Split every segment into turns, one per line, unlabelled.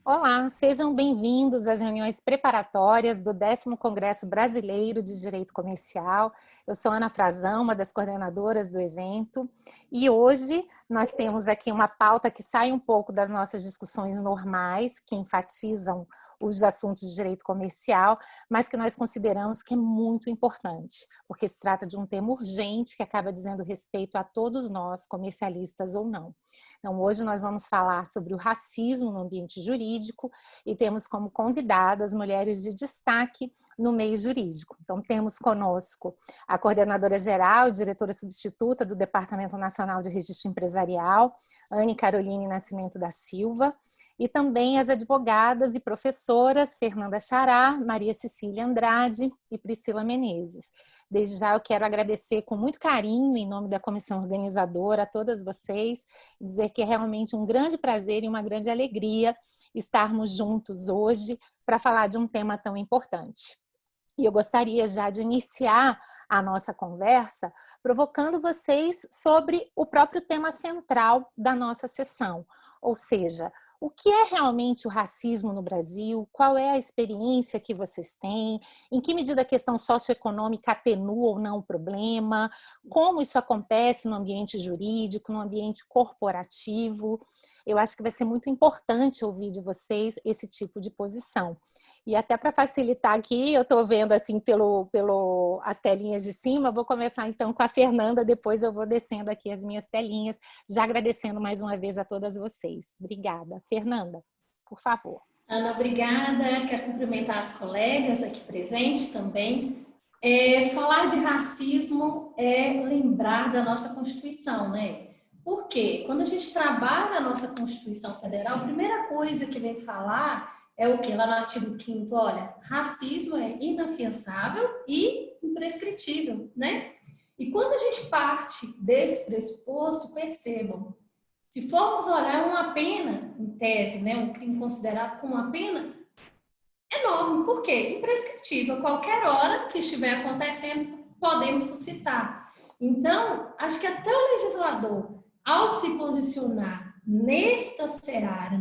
Olá, sejam bem-vindos às reuniões preparatórias do 10º Congresso Brasileiro de Direito Comercial. Eu sou Ana Frazão, uma das coordenadoras do evento, e hoje nós temos aqui uma pauta que sai um pouco das nossas discussões normais, que enfatizam os assuntos de direito comercial, mas que nós consideramos que é muito importante, porque se trata de um tema urgente que acaba dizendo respeito a todos nós, comercialistas ou não. Então, hoje nós vamos falar sobre o racismo no ambiente jurídico e temos como convidadas mulheres de destaque no meio jurídico. Então, temos conosco a coordenadora geral e diretora substituta do Departamento Nacional de Registro Empresarial, Anne Caroline Nascimento da Silva, e também as advogadas e professoras Fernanda Xará, Maria Cecília Andrade e Priscila Menezes. Desde já eu quero agradecer com muito carinho, em nome da comissão organizadora, a todas vocês, e dizer que é realmente um grande prazer e uma grande alegria estarmos juntos hoje para falar de um tema tão importante. E eu gostaria já de iniciar a nossa conversa provocando vocês sobre o próprio tema central da nossa sessão, ou seja, o que é realmente o racismo no Brasil? Qual é a experiência que vocês têm? Em que medida a questão socioeconômica atenua ou não o problema? Como isso acontece no ambiente jurídico, no ambiente corporativo? Eu acho que vai ser muito importante ouvir de vocês esse tipo de posição. E até para facilitar aqui, eu estou vendo assim as telinhas de cima, vou começar então com a Fernanda, depois eu vou descendo aqui as minhas telinhas, já agradecendo mais uma vez a todas vocês. Obrigada. Fernanda, por favor.
Ana, obrigada. Quero cumprimentar as colegas aqui presentes também. Falar de racismo é lembrar da nossa Constituição, né? Por quê? Quando a gente trabalha a nossa Constituição Federal, a primeira coisa que vem falar é o quê? Lá no artigo 5º, olha, racismo é inafiançável e imprescritível, né? E quando a gente parte desse pressuposto, percebam, se formos olhar uma pena, em tese, né, um crime considerado como uma pena enorme. Por quê? Imprescritível. Qualquer hora que estiver acontecendo, podemos suscitar. Então, acho que até o legislador, ao se posicionar nesta seara,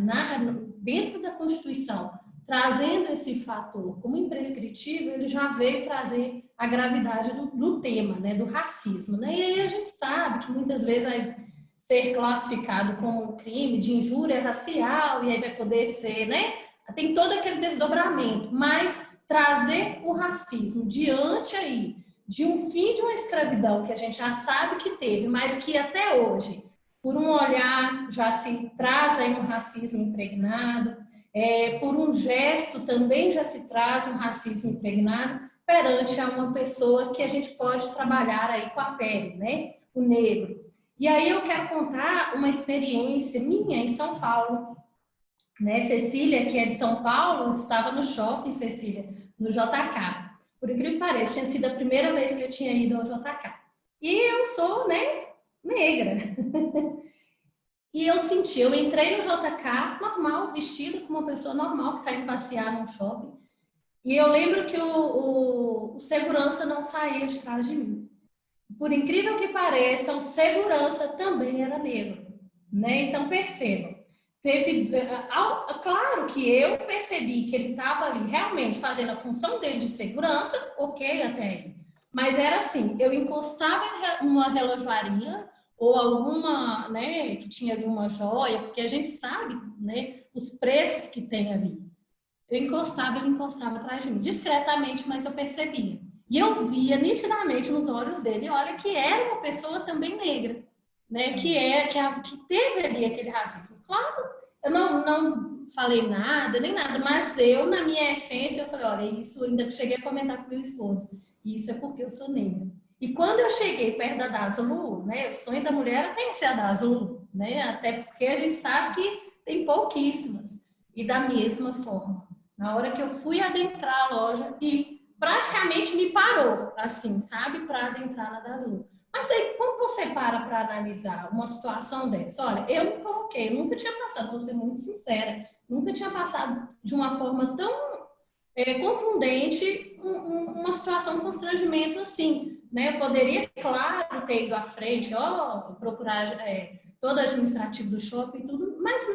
dentro da Constituição, trazendo esse fator como imprescritível, ele já veio trazer a gravidade do tema, né, do racismo. Né? E aí a gente sabe que muitas vezes vai ser classificado como crime de injúria racial, e aí vai poder ser, né? Tem todo aquele desdobramento, mas trazer o racismo diante aí de um fim de uma escravidão que a gente já sabe que teve, mas que até hoje, por um olhar, já se traz aí um racismo impregnado, por um gesto também já se traz um racismo impregnado perante a uma pessoa que a gente pode trabalhar aí com a pele, né? O negro. E aí eu quero contar uma experiência minha em São Paulo. Né? Cecília, que é de São Paulo, estava no shopping, Cecília, no JK. Por incrível que pareça, tinha sido a primeira vez que eu tinha ido ao JK. E eu sou, né, negra. E eu entrei no JK normal, vestida como uma pessoa normal que está indo passear num shopping. E eu lembro que o segurança não saía de trás de mim. Por incrível que pareça, o segurança também era negro, né? Então percebam, claro que eu percebi que ele estava ali realmente fazendo a função dele de segurança, ok, até aí. Mas era assim, eu encostava uma relojoaria ou alguma, né, que tinha ali uma joia, porque a gente sabe, né, os preços que tem ali. Ele encostava atrás de mim, discretamente, mas eu percebia. E eu via nitidamente nos olhos dele, olha, que era uma pessoa também negra, né? Que teve ali aquele racismo. Claro, eu não falei nada, nem nada, mas eu, na minha essência, eu falei, olha, isso ainda cheguei a comentar com meu esposo, isso é porque eu sou negra. E quando eu cheguei perto da Daslu, né? O sonho da mulher era conhecer a Daslu, né? Até porque a gente sabe que tem pouquíssimas. E da mesma forma, na hora que eu fui adentrar a loja e praticamente me parou, assim, sabe? Para adentrar na Daslu. Mas aí, como você para analisar uma situação dessa? Olha, eu me coloquei, eu nunca tinha passado, vou ser muito sincera, nunca tinha passado de uma forma tão contundente uma situação de constrangimento assim, né? Eu poderia, claro, ter ido à frente, procurar todo o administrativo do shopping e tudo, mas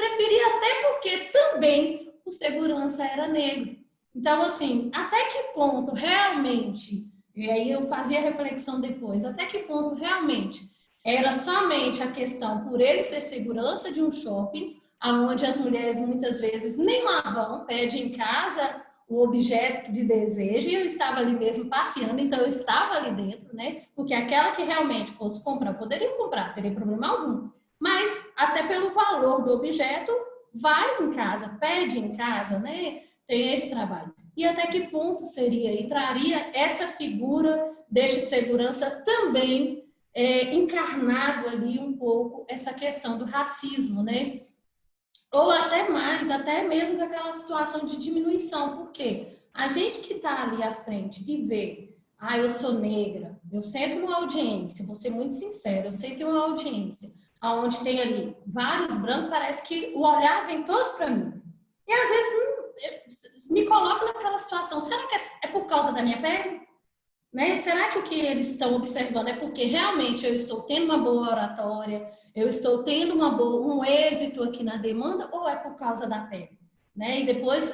Preferia até porque também o segurança era negro. Então, assim, até que ponto realmente, e aí eu fazia reflexão depois, até que ponto realmente era somente a questão por ele ser segurança de um shopping, onde as mulheres muitas vezes nem lá vão, pedem em casa o objeto de desejo, e eu estava ali mesmo passeando, então eu estava ali dentro, né? Porque aquela que realmente fosse comprar, poderia comprar, teria problema algum. Mas até pelo valor do objeto, vai em casa, pede em casa, né? Tem esse trabalho. E até que ponto seria e traria essa figura deste segurança também encarnado ali um pouco essa questão do racismo, né? Ou até mais, até mesmo daquela situação de diminuição, porque a gente que está ali à frente e vê, eu sou negra, eu sento numa audiência, vou ser muito sincera, eu sento em uma audiência onde tem ali vários brancos, parece que o olhar vem todo para mim. E às vezes me coloco naquela situação, será que é por causa da minha pele? Né? Será que o que eles estão observando é porque realmente eu estou tendo uma boa oratória, eu estou tendo um êxito aqui na demanda, ou é por causa da pele? Né? E depois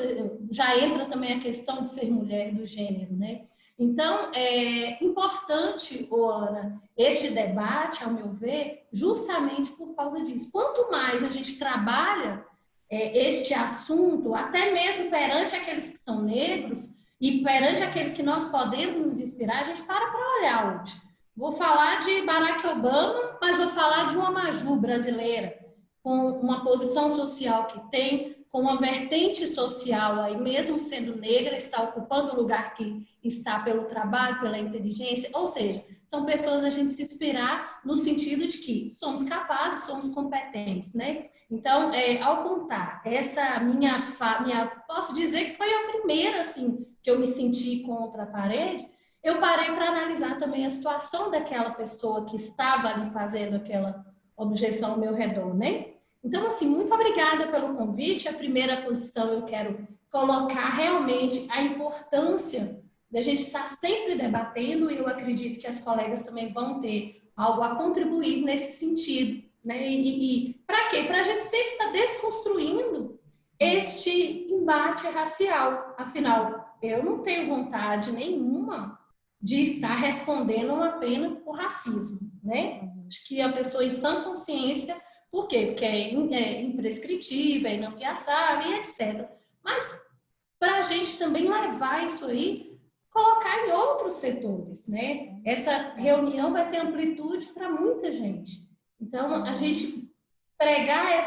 já entra também a questão de ser mulher, do gênero, né? Então, é importante, Ana, este debate, ao meu ver, justamente por causa disso. Quanto mais a gente trabalha este assunto, até mesmo perante aqueles que são negros, e perante aqueles que nós podemos nos inspirar, a gente para olhar hoje. Vou falar de Barack Obama, mas vou falar de uma Maju brasileira, com uma posição social que tem, com uma vertente social aí, mesmo sendo negra, está ocupando o lugar que está pelo trabalho, pela inteligência, ou seja, são pessoas a gente se inspirar no sentido de que somos capazes, somos competentes, né? Então, ao contar essa minha, posso dizer que foi a primeira, assim, que eu me senti contra a parede, eu parei para analisar também a situação daquela pessoa que estava ali fazendo aquela objeção ao meu redor, né? Então, assim, muito obrigada pelo convite. A primeira posição eu quero colocar realmente a importância da gente estar sempre debatendo, e eu acredito que as colegas também vão ter algo a contribuir nesse sentido, né? E para quê? Para a gente sempre estar desconstruindo este embate racial. Afinal, eu não tenho vontade nenhuma de estar respondendo uma pena por racismo, né? Acho que a pessoa em sã consciência, por quê? Porque é imprescritível, é inafiançável e etc. Mas para a gente também levar isso aí, colocar em outros setores, né? Essa reunião vai ter amplitude para muita gente. Então, a gente pregar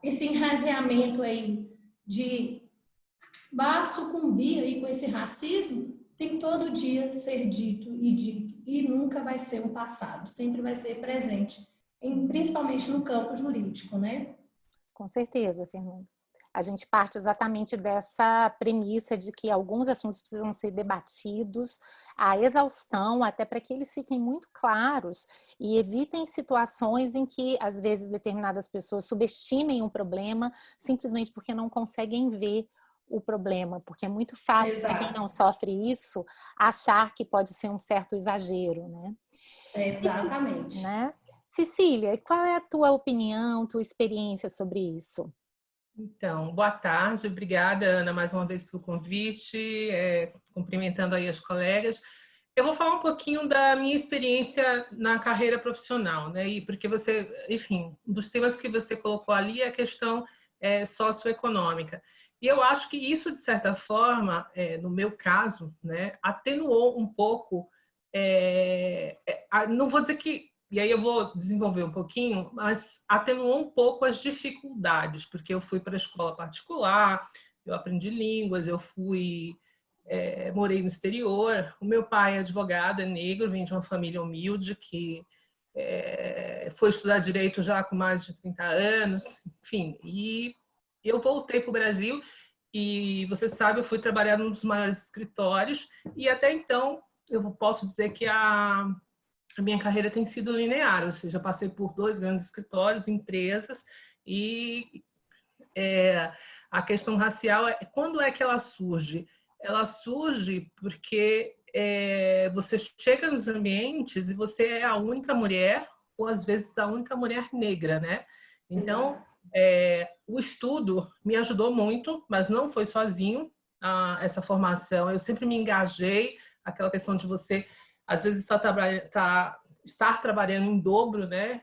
esse enraizamento aí de acabar, sucumbir aí com esse racismo, tem todo dia ser dito e dito, e nunca vai ser um passado, sempre vai ser presente, principalmente no campo jurídico, né?
Com certeza, Fernanda. A gente parte exatamente dessa premissa de que alguns assuntos precisam ser debatidos à exaustão, até para que eles fiquem muito claros e evitem situações em que, às vezes, determinadas pessoas subestimem um problema simplesmente porque não conseguem ver o problema, porque é muito fácil para quem não sofre isso achar que pode ser um certo exagero, né?
Exatamente.
Né? Cecília, qual é a tua opinião, tua experiência sobre isso?
Então, boa tarde, obrigada, Ana, mais uma vez pelo convite, cumprimentando aí as colegas. Eu vou falar um pouquinho da minha experiência na carreira profissional, né? E porque você, enfim, um dos temas que você colocou ali é a questão socioeconômica. E eu acho que isso, de certa forma, no meu caso, né, atenuou um pouco, não vou dizer que, e aí eu vou desenvolver um pouquinho, mas atenuou um pouco as dificuldades, porque eu fui para a escola particular, eu aprendi línguas, eu morei no exterior. O meu pai é advogado, é negro, vem de uma família humilde que foi estudar direito já com mais de 30 anos, enfim. E eu voltei para o Brasil e, você sabe, eu fui trabalhar num dos maiores escritórios e até então eu posso dizer que a minha carreira tem sido linear, ou seja, eu passei por 2 grandes escritórios, empresas, e a questão racial, quando é que ela surge? Ela surge porque você chega nos ambientes e você é a única mulher, ou às vezes a única mulher negra, né? Então, o estudo me ajudou muito, mas não foi sozinho essa formação. Eu sempre me engajei, aquela questão de você, às vezes, estar trabalhando em dobro, né?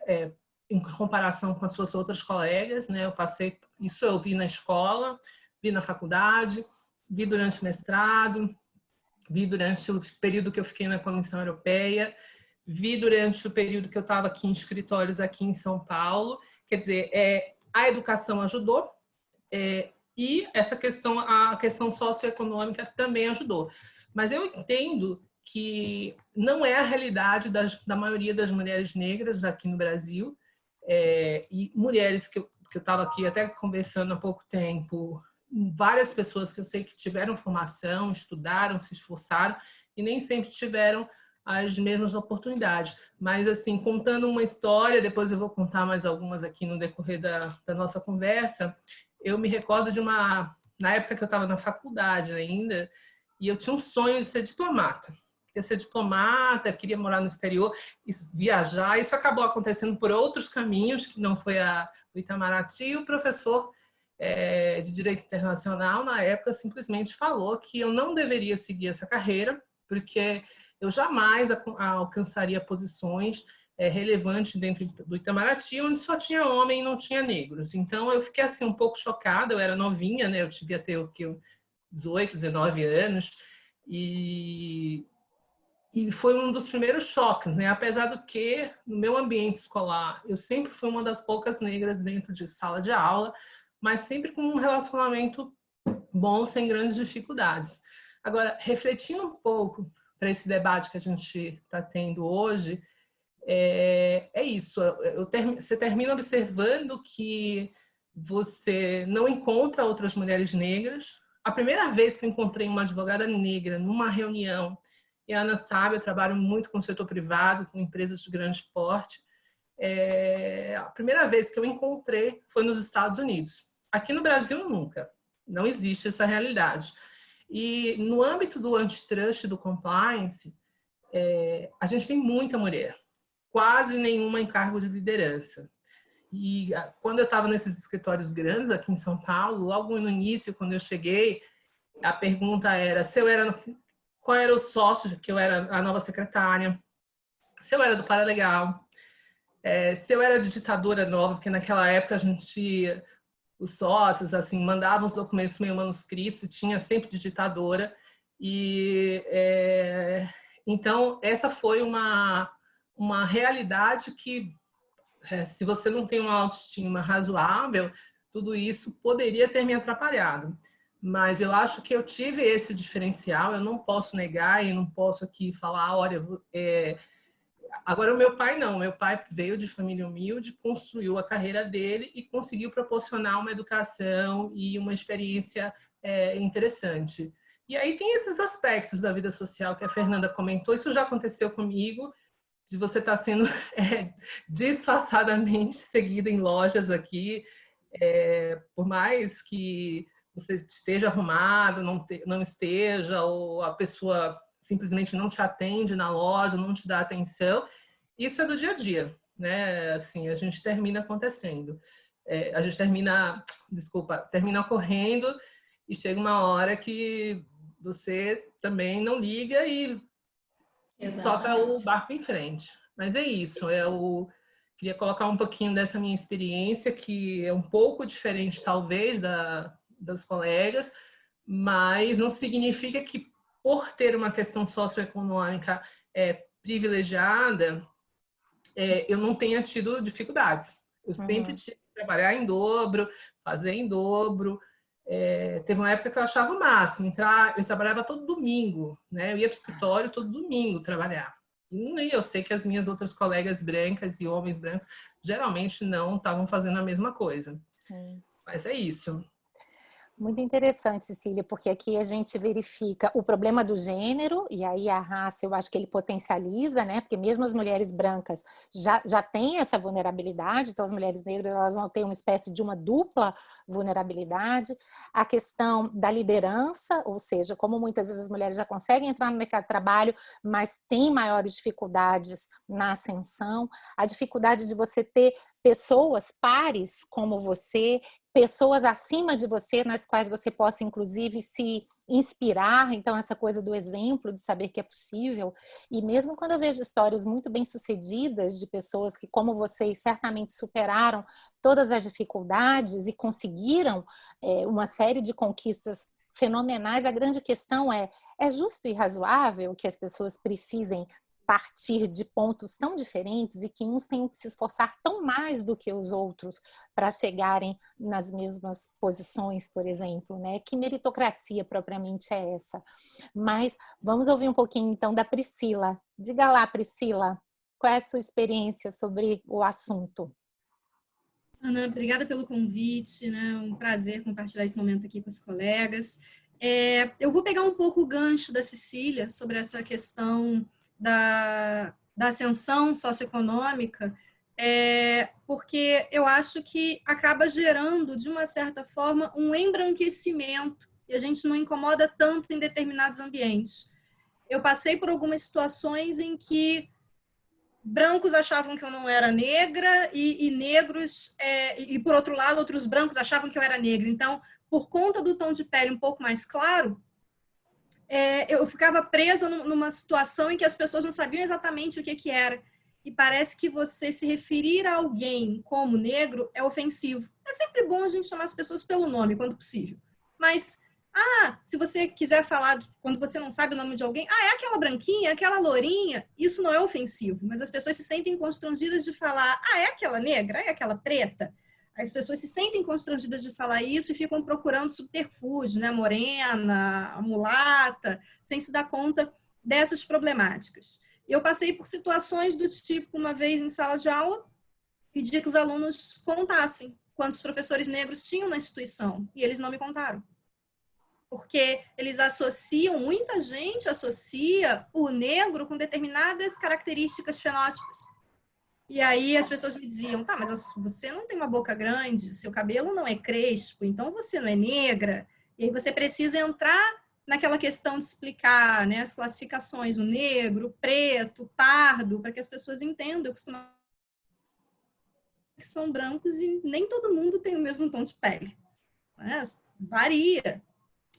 Em comparação com as suas outras colegas, né? Eu vi na escola, vi na faculdade, vi durante o mestrado, vi durante o período que eu fiquei na Comissão Europeia, vi durante o período que eu estava aqui em escritórios aqui em São Paulo. Quer dizer, a educação ajudou e a questão socioeconômica também ajudou. Mas eu entendo que não é a realidade da maioria das mulheres negras aqui no Brasil, e mulheres que eu estava aqui até conversando há pouco tempo, várias pessoas que eu sei que tiveram formação, estudaram, se esforçaram e nem sempre tiveram as mesmas oportunidades. Mas, assim, contando uma história, depois eu vou contar mais algumas aqui no decorrer da nossa conversa, eu me recordo na época que eu estava na faculdade ainda, e eu tinha um sonho de ser diplomata. Queria ser diplomata, queria morar no exterior, viajar. Isso acabou acontecendo por outros caminhos, que não foi o Itamaraty. E o professor de Direito Internacional, na época, simplesmente falou que eu não deveria seguir essa carreira, porque eu jamais alcançaria posições relevantes dentro do Itamaraty, onde só tinha homem e não tinha negros. Então, eu fiquei assim um pouco chocada. Eu era novinha, né? Eu devia ter 18, 19 anos. E foi um dos primeiros choques, né? Apesar do que, no meu ambiente escolar, eu sempre fui uma das poucas negras dentro de sala de aula, mas sempre com um relacionamento bom, sem grandes dificuldades. Agora, refletindo um pouco para esse debate que a gente está tendo hoje, é isso. Você termina observando que você não encontra outras mulheres negras. A primeira vez que eu encontrei uma advogada negra numa reunião, e a Ana sabe, eu trabalho muito com o setor privado, com empresas de grande porte. A primeira vez que eu encontrei foi nos Estados Unidos. Aqui no Brasil, nunca. Não existe essa realidade. E no âmbito do antitrust, do compliance, a gente tem muita mulher. Quase nenhuma em cargo de liderança. E quando eu estava nesses escritórios grandes aqui em São Paulo, logo no início, quando eu cheguei, a pergunta era qual era o sócio, que eu era a nova secretária, se eu era do paralegal, se eu era digitadora nova, porque naquela época a gente, os sócios, assim, mandavam os documentos meio manuscritos e tinha sempre digitadora. Então, essa foi uma realidade que, se você não tem uma autoestima razoável, tudo isso poderia ter me atrapalhado. Mas eu acho que eu tive esse diferencial, eu não posso negar e não posso aqui falar, olha, agora o meu pai não, meu pai veio de família humilde, construiu a carreira dele e conseguiu proporcionar uma educação e uma experiência interessante. E aí tem esses aspectos da vida social que a Fernanda comentou, isso já aconteceu comigo, de você estar sendo disfarçadamente seguida em lojas aqui, por mais que você esteja arrumado, não esteja, ou a pessoa simplesmente não te atende na loja, não te dá atenção, isso é do dia a dia, né? Assim, a gente termina acontecendo. A gente termina ocorrendo e chega uma hora que você também não liga e toca o barco em frente. Mas é isso, eu queria colocar um pouquinho dessa minha experiência, que é um pouco diferente, talvez, das colegas, mas não significa que, por ter uma questão socioeconômica privilegiada, eu não tenha tido dificuldades. Eu sempre tive que trabalhar em dobro, fazer em dobro. Teve uma época que eu achava o máximo. Eu trabalhava todo domingo, né? Eu ia para o escritório todo domingo trabalhar. E eu sei que as minhas outras colegas brancas e homens brancos geralmente não estavam fazendo a mesma coisa. Sim. Mas é isso.
Muito interessante, Cecília, porque aqui a gente verifica o problema do gênero, e aí a raça eu acho que ele potencializa, né? Porque mesmo as mulheres brancas já têm essa vulnerabilidade, então as mulheres negras elas vão ter uma espécie de uma dupla vulnerabilidade. A questão da liderança, ou seja, como muitas vezes as mulheres já conseguem entrar no mercado de trabalho, mas têm maiores dificuldades na ascensão, a dificuldade de você ter pessoas pares como você, pessoas acima de você, nas quais você possa, inclusive, se inspirar. Então, essa coisa do exemplo, de saber que é possível. E mesmo quando eu vejo histórias muito bem-sucedidas de pessoas que, como vocês, certamente superaram todas as dificuldades e conseguiram uma série de conquistas fenomenais, a grande questão é justo e razoável que as pessoas precisem partir de pontos tão diferentes e que uns têm que se esforçar tão mais do que os outros para chegarem nas mesmas posições, por exemplo, né? Que meritocracia propriamente é essa? Mas vamos ouvir um pouquinho então da Priscila. Diga lá, Priscila, qual é a sua experiência sobre o assunto?
Ana, obrigada pelo convite, né? Um prazer compartilhar esse momento aqui com os colegas. Eu vou pegar um pouco o gancho da Cecília sobre essa questão da ascensão socioeconômica, porque eu acho que acaba gerando, de uma certa forma, um embranquecimento, e a gente não incomoda tanto em determinados ambientes. Eu passei por algumas situações em que brancos achavam que eu não era negra e negros, e por outro lado, outros brancos achavam que eu era negra. Então, por conta do tom de pele um pouco mais claro, eu ficava presa numa situação em que as pessoas não sabiam exatamente o que era. E parece que você se referir a alguém como negro é ofensivo. É sempre bom a gente chamar as pessoas pelo nome, quando possível. Mas, se você quiser falar, quando você não sabe o nome de alguém, é aquela branquinha, aquela lourinha, isso não é ofensivo. Mas as pessoas se sentem constrangidas de falar, é aquela negra, é aquela preta. As pessoas se sentem constrangidas de falar isso e ficam procurando subterfúgio, né? A morena, a mulata, sem se dar conta dessas problemáticas. Eu passei por situações do tipo, uma vez em sala de aula, pedi que os alunos contassem quantos professores negros tinham na instituição, e eles não me contaram. Porque eles associam, muita gente associa o negro com determinadas características fenótipos. E aí as pessoas me diziam, mas você não tem uma boca grande, seu cabelo não é crespo, então você não é negra. E aí você precisa entrar naquela questão de explicar, né, as classificações, o negro, o preto, o pardo, para que as pessoas entendam. Eu costumo que são brancos e nem todo mundo tem o mesmo tom de pele, né? Varia.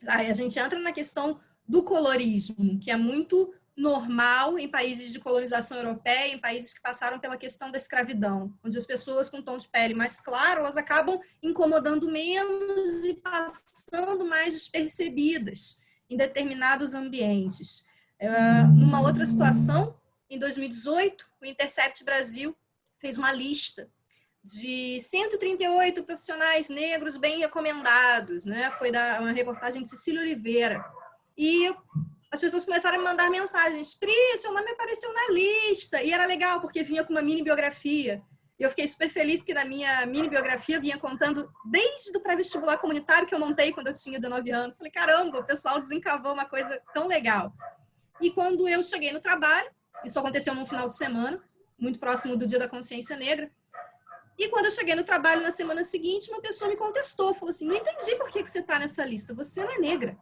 Aí a gente entra na questão do colorismo, que é muito normal em países de colonização europeia, em países que passaram pela questão da escravidão, onde as pessoas com tom de pele mais claro, elas acabam incomodando menos e passando mais despercebidas em determinados ambientes. Numa outra situação, em 2018, o Intercept Brasil fez uma lista de 138 profissionais negros bem recomendados, né? Foi uma reportagem de Cecília Oliveira. E as pessoas começaram a me mandar mensagens. Pri, seu nome apareceu na lista. E era legal, porque vinha com uma mini biografia. E eu fiquei super feliz, porque na minha mini biografia vinha contando desde o pré-vestibular comunitário que eu montei quando eu tinha 19 anos. Falei, caramba, o pessoal desencavou uma coisa tão legal. E quando eu cheguei no trabalho, isso aconteceu num final de semana, muito próximo do Dia da Consciência Negra, e quando eu cheguei no trabalho na semana seguinte, uma pessoa me contestou, falou assim, não entendi por que você está nessa lista, você não é negra.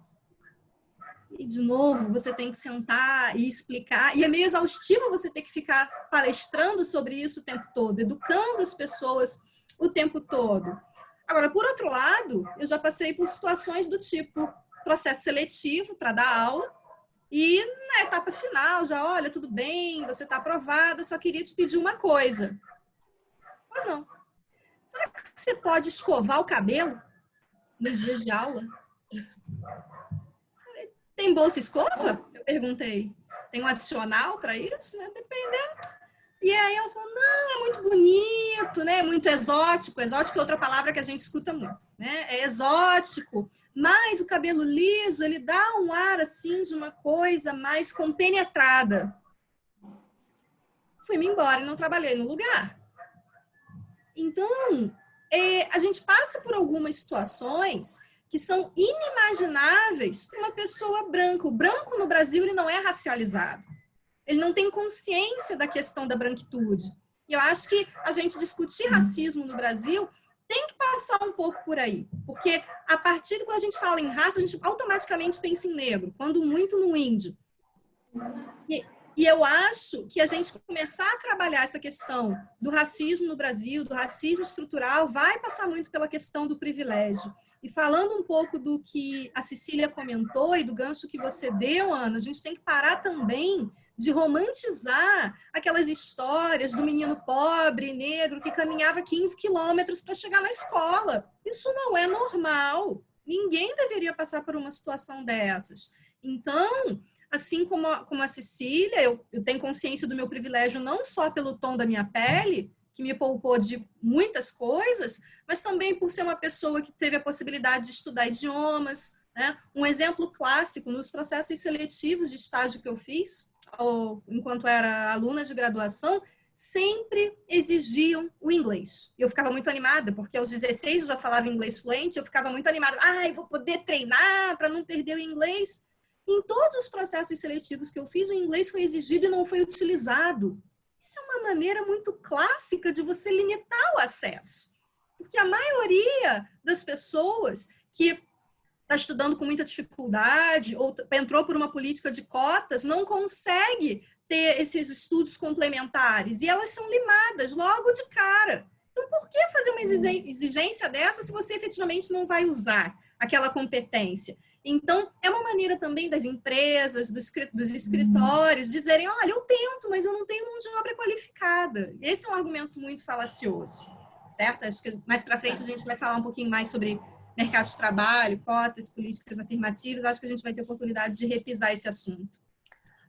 E, de novo, você tem que sentar e explicar, e é meio exaustivo você ter que ficar palestrando sobre isso o tempo todo, educando as pessoas o tempo todo. Agora, por outro lado, eu já passei por situações do tipo processo seletivo para dar aula, e na etapa final, já, olha, tudo bem, você está aprovada, só queria te pedir uma coisa. Pois não. Será que você pode escovar o cabelo nos dias de aula? Tem bolsa escova? Eu perguntei. Tem um adicional para isso? Né? Dependendo. E aí ela falou, não, é muito bonito, né? É muito exótico. Exótico é outra palavra que a gente escuta muito, né? É exótico, mas o cabelo liso, ele dá um ar, assim, de uma coisa mais compenetrada. Fui-me embora e não trabalhei no lugar. Então, a gente passa por algumas situações que são inimagináveis para uma pessoa branca. O branco no Brasil ele não é racializado. Ele não tem consciência da questão da branquitude. E eu acho que a gente discutir racismo no Brasil tem que passar um pouco por aí. Porque a partir de quando a gente fala em raça, a gente automaticamente pensa em negro, quando muito no índio. E eu acho que a gente começar a trabalhar essa questão do racismo no Brasil, do racismo estrutural, vai passar muito pela questão do privilégio. E falando um pouco do que a Cecília comentou e do gancho que você deu, Ana, a gente tem que parar também de romantizar aquelas histórias do menino pobre, negro, que caminhava 15 quilômetros para chegar na escola. Isso não é normal. Ninguém deveria passar por uma situação dessas. Então, assim como a Cecília, eu tenho consciência do meu privilégio não só pelo tom da minha pele, que me poupou de muitas coisas, mas também por ser uma pessoa que teve a possibilidade de estudar idiomas, né? Um exemplo clássico, nos processos seletivos de estágio que eu fiz, ou enquanto era aluna de graduação, sempre exigiam o inglês. Eu ficava muito animada, porque aos 16 eu já falava inglês fluente, eu ficava muito animada. Eu vou poder treinar para não perder o inglês. Em todos os processos seletivos que eu fiz, o inglês foi exigido e não foi utilizado. Isso é uma maneira muito clássica de você limitar o acesso. Porque a maioria das pessoas que está estudando com muita dificuldade ou entrou por uma política de cotas não consegue ter esses estudos complementares e elas são limadas logo de cara. Então, por que fazer uma exigência dessa se você efetivamente não vai usar aquela competência? Então, é uma maneira também das empresas, dos escritórios, dizerem, olha, eu tento, mas eu não tenho mão de obra qualificada. Esse é um argumento muito falacioso, certo? Acho que mais para frente a gente vai falar um pouquinho mais sobre mercado de trabalho, cotas, políticas afirmativas. Acho que a gente vai ter oportunidade de repisar esse assunto.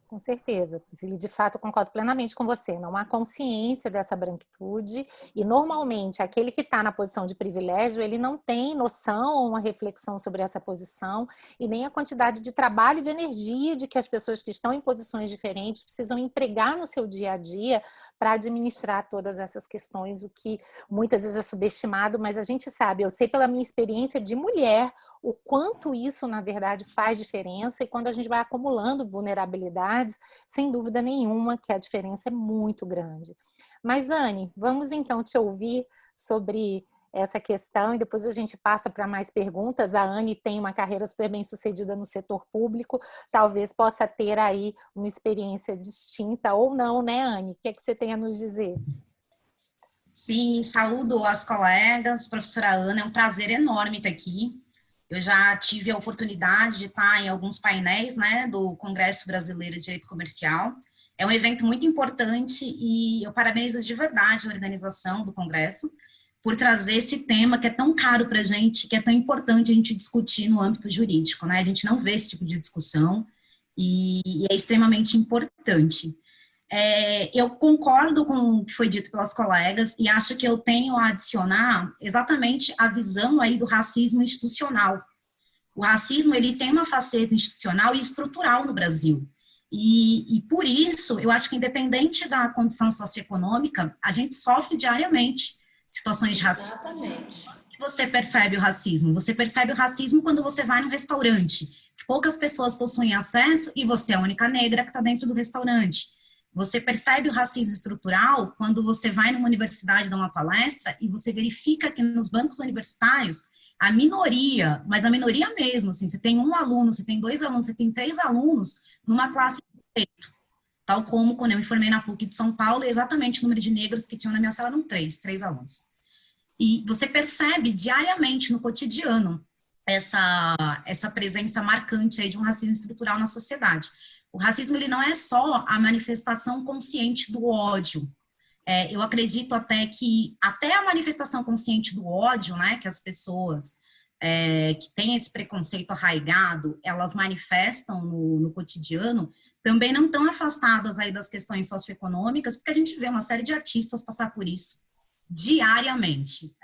Com certeza, de fato concordo plenamente com você, não há consciência dessa branquitude e normalmente aquele que está na posição de privilégio, ele não tem noção ou uma reflexão sobre essa posição e nem a quantidade de trabalho e de energia de que as pessoas que estão em posições diferentes precisam empregar no seu dia a dia para administrar todas essas questões, o que muitas vezes é subestimado, mas a gente sabe, eu sei pela minha experiência de mulher, o quanto isso, na verdade, faz diferença e quando a gente vai acumulando vulnerabilidades, sem dúvida nenhuma que a diferença é muito grande. Mas, Anne, vamos então te ouvir sobre essa questão e depois a gente passa para mais perguntas. A Anne tem uma carreira super bem sucedida no setor público, talvez possa ter aí uma experiência distinta ou não, né, Anne? O que é que você tem a nos dizer?
Sim, saúdo as colegas, professora Ana, é um prazer enorme estar aqui. Eu já tive a oportunidade de estar em alguns painéis, né, do Congresso Brasileiro de Direito Comercial. É um evento muito importante e eu parabenizo de verdade a organização do Congresso por trazer esse tema que é tão caro para a gente, que é tão importante a gente discutir no âmbito jurídico, né? A gente não vê esse tipo de discussão e é extremamente importante. Eu concordo com o que foi dito pelas colegas e acho que eu tenho a adicionar exatamente a visão aí do racismo institucional. O racismo, ele tem uma faceta institucional e estrutural no Brasil. E por isso, eu acho que independente da condição socioeconômica, a gente sofre diariamente situações de racismo.
Exatamente.
Você percebe o racismo? Você percebe o racismo quando você vai num restaurante, que poucas pessoas possuem acesso e você é a única negra que está dentro do restaurante. Você percebe o racismo estrutural quando você vai numa universidade dar uma palestra e você verifica que nos bancos universitários, a minoria, mas a minoria mesmo, assim, você tem um aluno, você tem 2 alunos, você tem 3 alunos numa classe de direito. Tal como quando eu me formei na PUC de São Paulo, exatamente o número de negros que tinham na minha sala eram 3 alunos. E você percebe diariamente no cotidiano essa presença marcante aí de um racismo estrutural na sociedade. O racismo, ele não é só a manifestação consciente do ódio. Eu acredito até que até a manifestação consciente do ódio, né, que as pessoas que têm esse preconceito arraigado, elas manifestam no cotidiano, também não estão afastadas aí das questões socioeconômicas, porque a gente vê uma série de artistas passar por isso diariamente,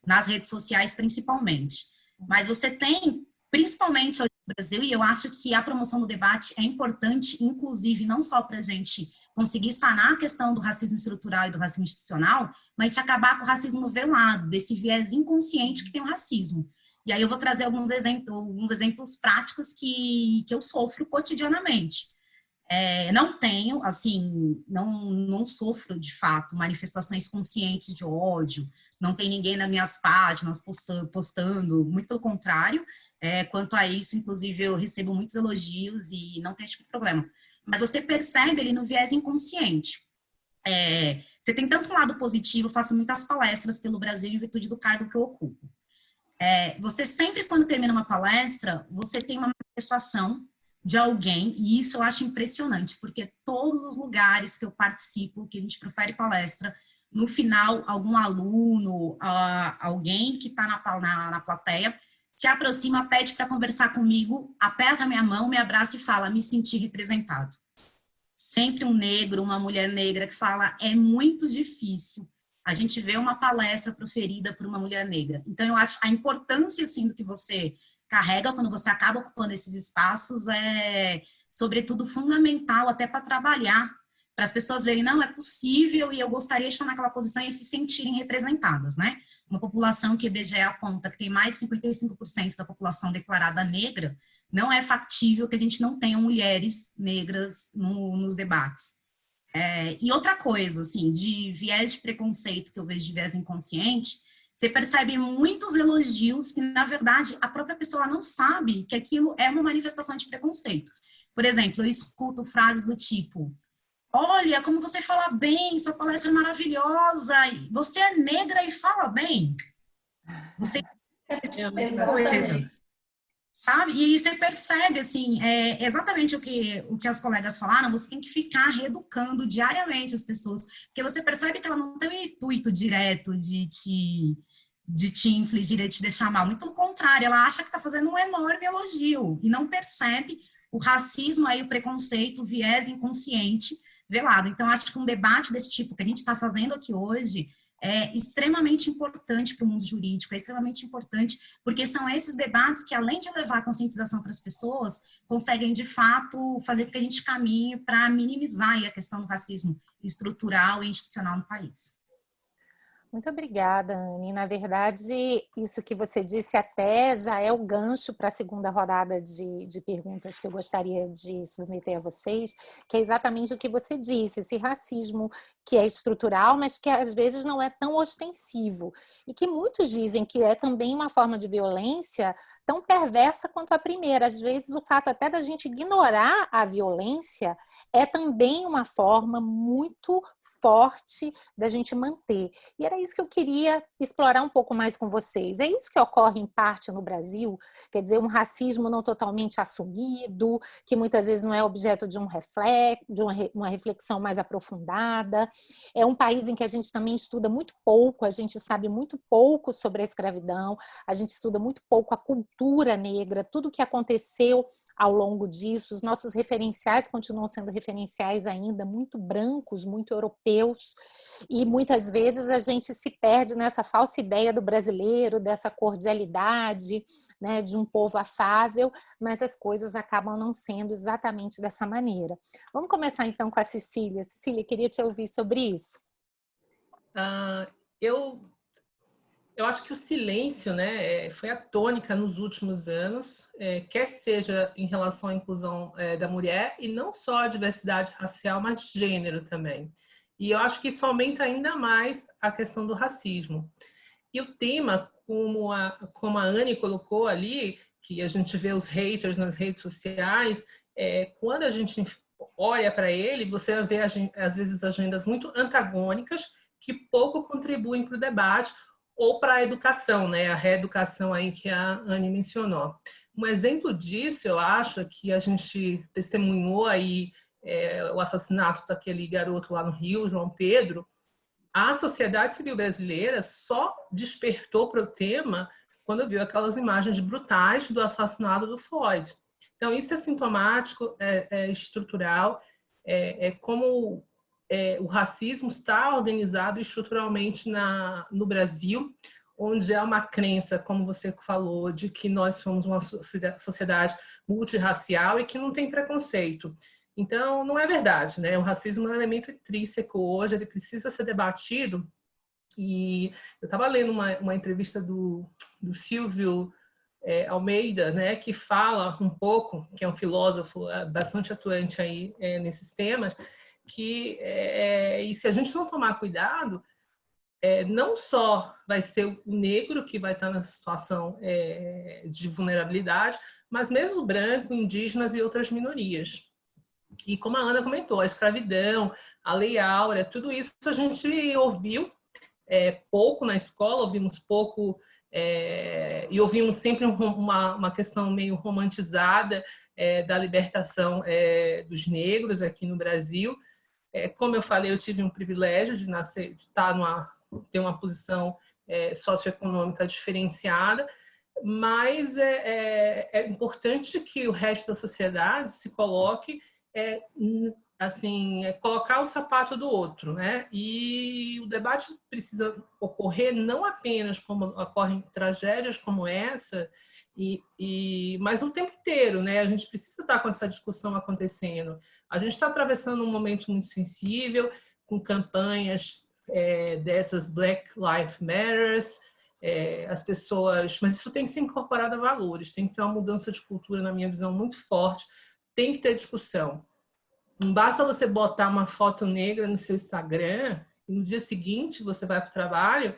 nas redes sociais principalmente. Mas você tem, principalmente hoje no Brasil, e eu acho que a promoção do debate é importante, inclusive, não só para a gente conseguir sanar a questão do racismo estrutural e do racismo institucional, mas de acabar com o racismo velado, desse viés inconsciente que tem o racismo. E aí eu vou trazer alguns exemplos práticos que eu sofro cotidianamente. Não tenho, assim, não sofro, de fato, manifestações conscientes de ódio, não tem ninguém nas minhas páginas postando, muito pelo contrário. Quanto a isso, inclusive, eu recebo muitos elogios e não tem esse tipo de problema. Mas você percebe ali no viés inconsciente. Você tem tanto um lado positivo, eu faço muitas palestras pelo Brasil em virtude do cargo que eu ocupo. Você sempre, quando termina uma palestra, você tem uma manifestação de alguém, e isso eu acho impressionante, porque todos os lugares que eu participo, que a gente profere palestra, no final, algum aluno, alguém que está na plateia, se aproxima, pede para conversar comigo, aperta minha mão, me abraça e fala, me senti representado. Sempre um negro, uma mulher negra que fala, é muito difícil a gente ver uma palestra proferida por uma mulher negra. Então, eu acho a importância, assim, do que você carrega quando você acaba ocupando esses espaços é, sobretudo, fundamental até para trabalhar, para as pessoas verem, não, é possível e eu gostaria de estar naquela posição e se sentirem representadas, né? Uma população que o IBGE aponta que tem mais de 55% da população declarada negra, não é factível que a gente não tenha mulheres negras nos debates. E outra coisa, assim, de viés de preconceito que eu vejo de viés inconsciente, você percebe muitos elogios que, na verdade, a própria pessoa não sabe que aquilo é uma manifestação de preconceito. Por exemplo, eu escuto frases do tipo, olha, como você fala bem, sua palestra é maravilhosa, você é negra e fala bem. Você
Exatamente.
sabe? E aí você percebe, assim, exatamente o que as colegas falaram, você tem que ficar reeducando diariamente as pessoas, porque você percebe que ela não tem o intuito direto de te infligir, de te deixar mal. Muito pelo contrário, ela acha que está fazendo um enorme elogio e não percebe o racismo, aí, o preconceito, o viés inconsciente velado. Então, acho que um debate desse tipo que a gente está fazendo aqui hoje é extremamente importante para o mundo jurídico, é extremamente importante, porque são esses debates que, além de levar a conscientização para as pessoas, conseguem, de fato, fazer com que a gente caminhe para minimizar aí a questão do racismo estrutural e institucional no país.
Muito obrigada, Anne. Na verdade, isso que você disse até já é o gancho para a segunda rodada de perguntas que eu gostaria de submeter a vocês, que é exatamente o que você disse, esse racismo que é estrutural, mas que às vezes não é tão ostensivo, e que muitos dizem que é também uma forma de violência tão perversa quanto a primeira. Às vezes, o fato até da gente ignorar a violência é também uma forma muito forte da gente manter. E era isso que eu queria explorar um pouco mais com vocês. É isso que ocorre em parte no Brasil? Quer dizer, um racismo não totalmente assumido, que muitas vezes não é objeto de uma reflexão mais aprofundada. É um país em que a gente também estuda muito pouco, a gente sabe muito pouco sobre a escravidão, a gente estuda muito pouco a cultura negra, tudo o que aconteceu ao longo disso. Os nossos referenciais continuam sendo referenciais ainda muito brancos, muito europeus, e muitas vezes a gente se perde nessa falsa ideia do brasileiro, dessa cordialidade, né, de um povo afável, mas as coisas acabam não sendo exatamente dessa maneira. Vamos começar então com a Cecília. Cecília, queria te ouvir sobre isso.
Eu acho que o silêncio, né, foi a tônica nos últimos anos, quer seja em relação à inclusão da mulher, e não só a diversidade racial, mas de gênero também. E eu acho que isso aumenta ainda mais a questão do racismo. E o tema, como a Anne colocou ali, que a gente vê os haters nas redes sociais, quando a gente olha para ele, você vê, às vezes, agendas muito antagônicas que pouco contribuem para o debate ou para a educação, né? A reeducação aí que a Anne mencionou. Um exemplo disso, eu acho, é que a gente testemunhou aí o assassinato daquele garoto lá no Rio, João Pedro. A sociedade civil brasileira só despertou para o tema quando viu aquelas imagens brutais do assassinato do Floyd. Então, isso é sintomático, é estrutural, como o racismo está organizado estruturalmente no Brasil, onde há uma crença, como você falou, de que nós somos uma sociedade multirracial e que não tem preconceito. Então, não é verdade, né? O racismo é um elemento intrínseco hoje, ele precisa ser debatido. E eu estava lendo uma entrevista do Silvio Almeida, né, que fala um pouco, que é um filósofo bastante atuante aí nesses temas, que e se a gente não tomar cuidado, não só vai ser o negro que vai estar na situação de vulnerabilidade, mas mesmo o branco, indígenas e outras minorias. E como a Ana comentou, a escravidão, a Lei Áurea, tudo isso a gente ouviu pouco na escola, ouvimos pouco e ouvimos sempre uma questão meio romantizada da libertação dos negros aqui no Brasil. Como eu falei, eu tive um privilégio de nascer, de ter uma posição socioeconômica diferenciada, mas é importante que o resto da sociedade se coloque assim, colocar o sapato do outro, né? E o debate precisa ocorrer não apenas como ocorrem tragédias como essa, mas o tempo inteiro, né? A gente precisa estar com essa discussão acontecendo. A gente está atravessando um momento muito sensível, com campanhas dessas Black Lives Matter, as pessoas... Mas isso tem que ser incorporado a valores, tem que ter uma mudança de cultura, na minha visão, muito forte, tem que ter discussão. Não basta você botar uma foto negra no seu Instagram e no dia seguinte você vai para o trabalho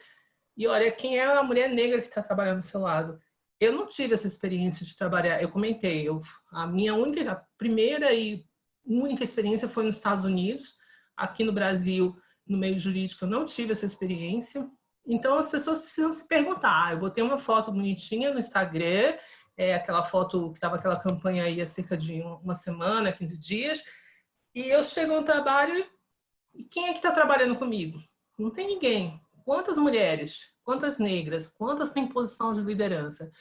e olha quem é a mulher negra que está trabalhando do seu lado. Eu não tive essa experiência de trabalhar, eu comentei, a primeira e única experiência foi nos Estados Unidos. Aqui no Brasil, no meio jurídico, eu não tive essa experiência. Então as pessoas precisam se perguntar, eu botei uma foto bonitinha no Instagram, aquela foto que estava aquela campanha aí há cerca de uma semana, 15 dias, e eu chego no trabalho e quem é que está trabalhando comigo? Não tem ninguém. Quantas mulheres? Quantas negras? Quantas têm posição de liderança?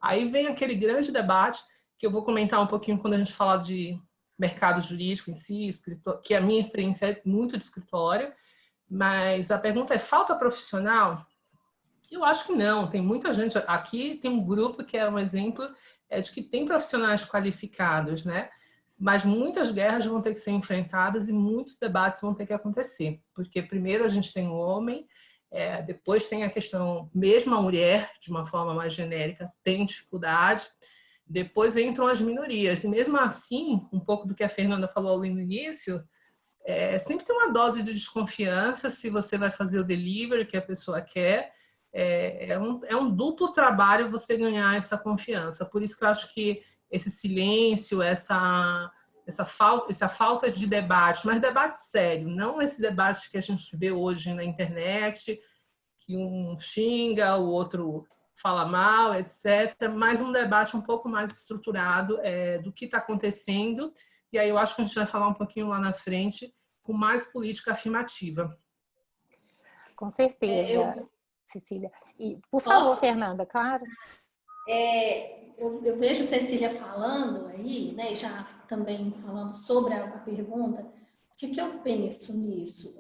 Aí vem aquele grande debate que eu vou comentar um pouquinho quando a gente falar de mercado jurídico em si, que a minha experiência é muito de escritório, mas a pergunta é, falta profissional? Eu acho que não. Tem muita gente... Aqui tem um grupo que é um exemplo de que tem profissionais qualificados, né? Mas muitas guerras vão ter que ser enfrentadas e muitos debates vão ter que acontecer. Porque primeiro a gente tem o homem, depois tem a questão, mesmo a mulher, de uma forma mais genérica, tem dificuldade, depois entram as minorias. E mesmo assim, um pouco do que a Fernanda falou ali no início, sempre tem uma dose de desconfiança se você vai fazer o delivery que a pessoa quer. É um duplo trabalho você ganhar essa confiança. Por isso que eu acho que esse silêncio, essa falta de debate, mas debate sério, não esse debate que a gente vê hoje na internet, que um xinga, o outro fala mal, etc., mas um debate um pouco mais estruturado do que está acontecendo, e aí eu acho que a gente vai falar um pouquinho lá na frente com mais política afirmativa.
Com certeza, Cecília. E, por favor, Fernanda, claro.
Eu vejo Cecília falando aí, né, já também falando sobre a pergunta, o que eu penso nisso?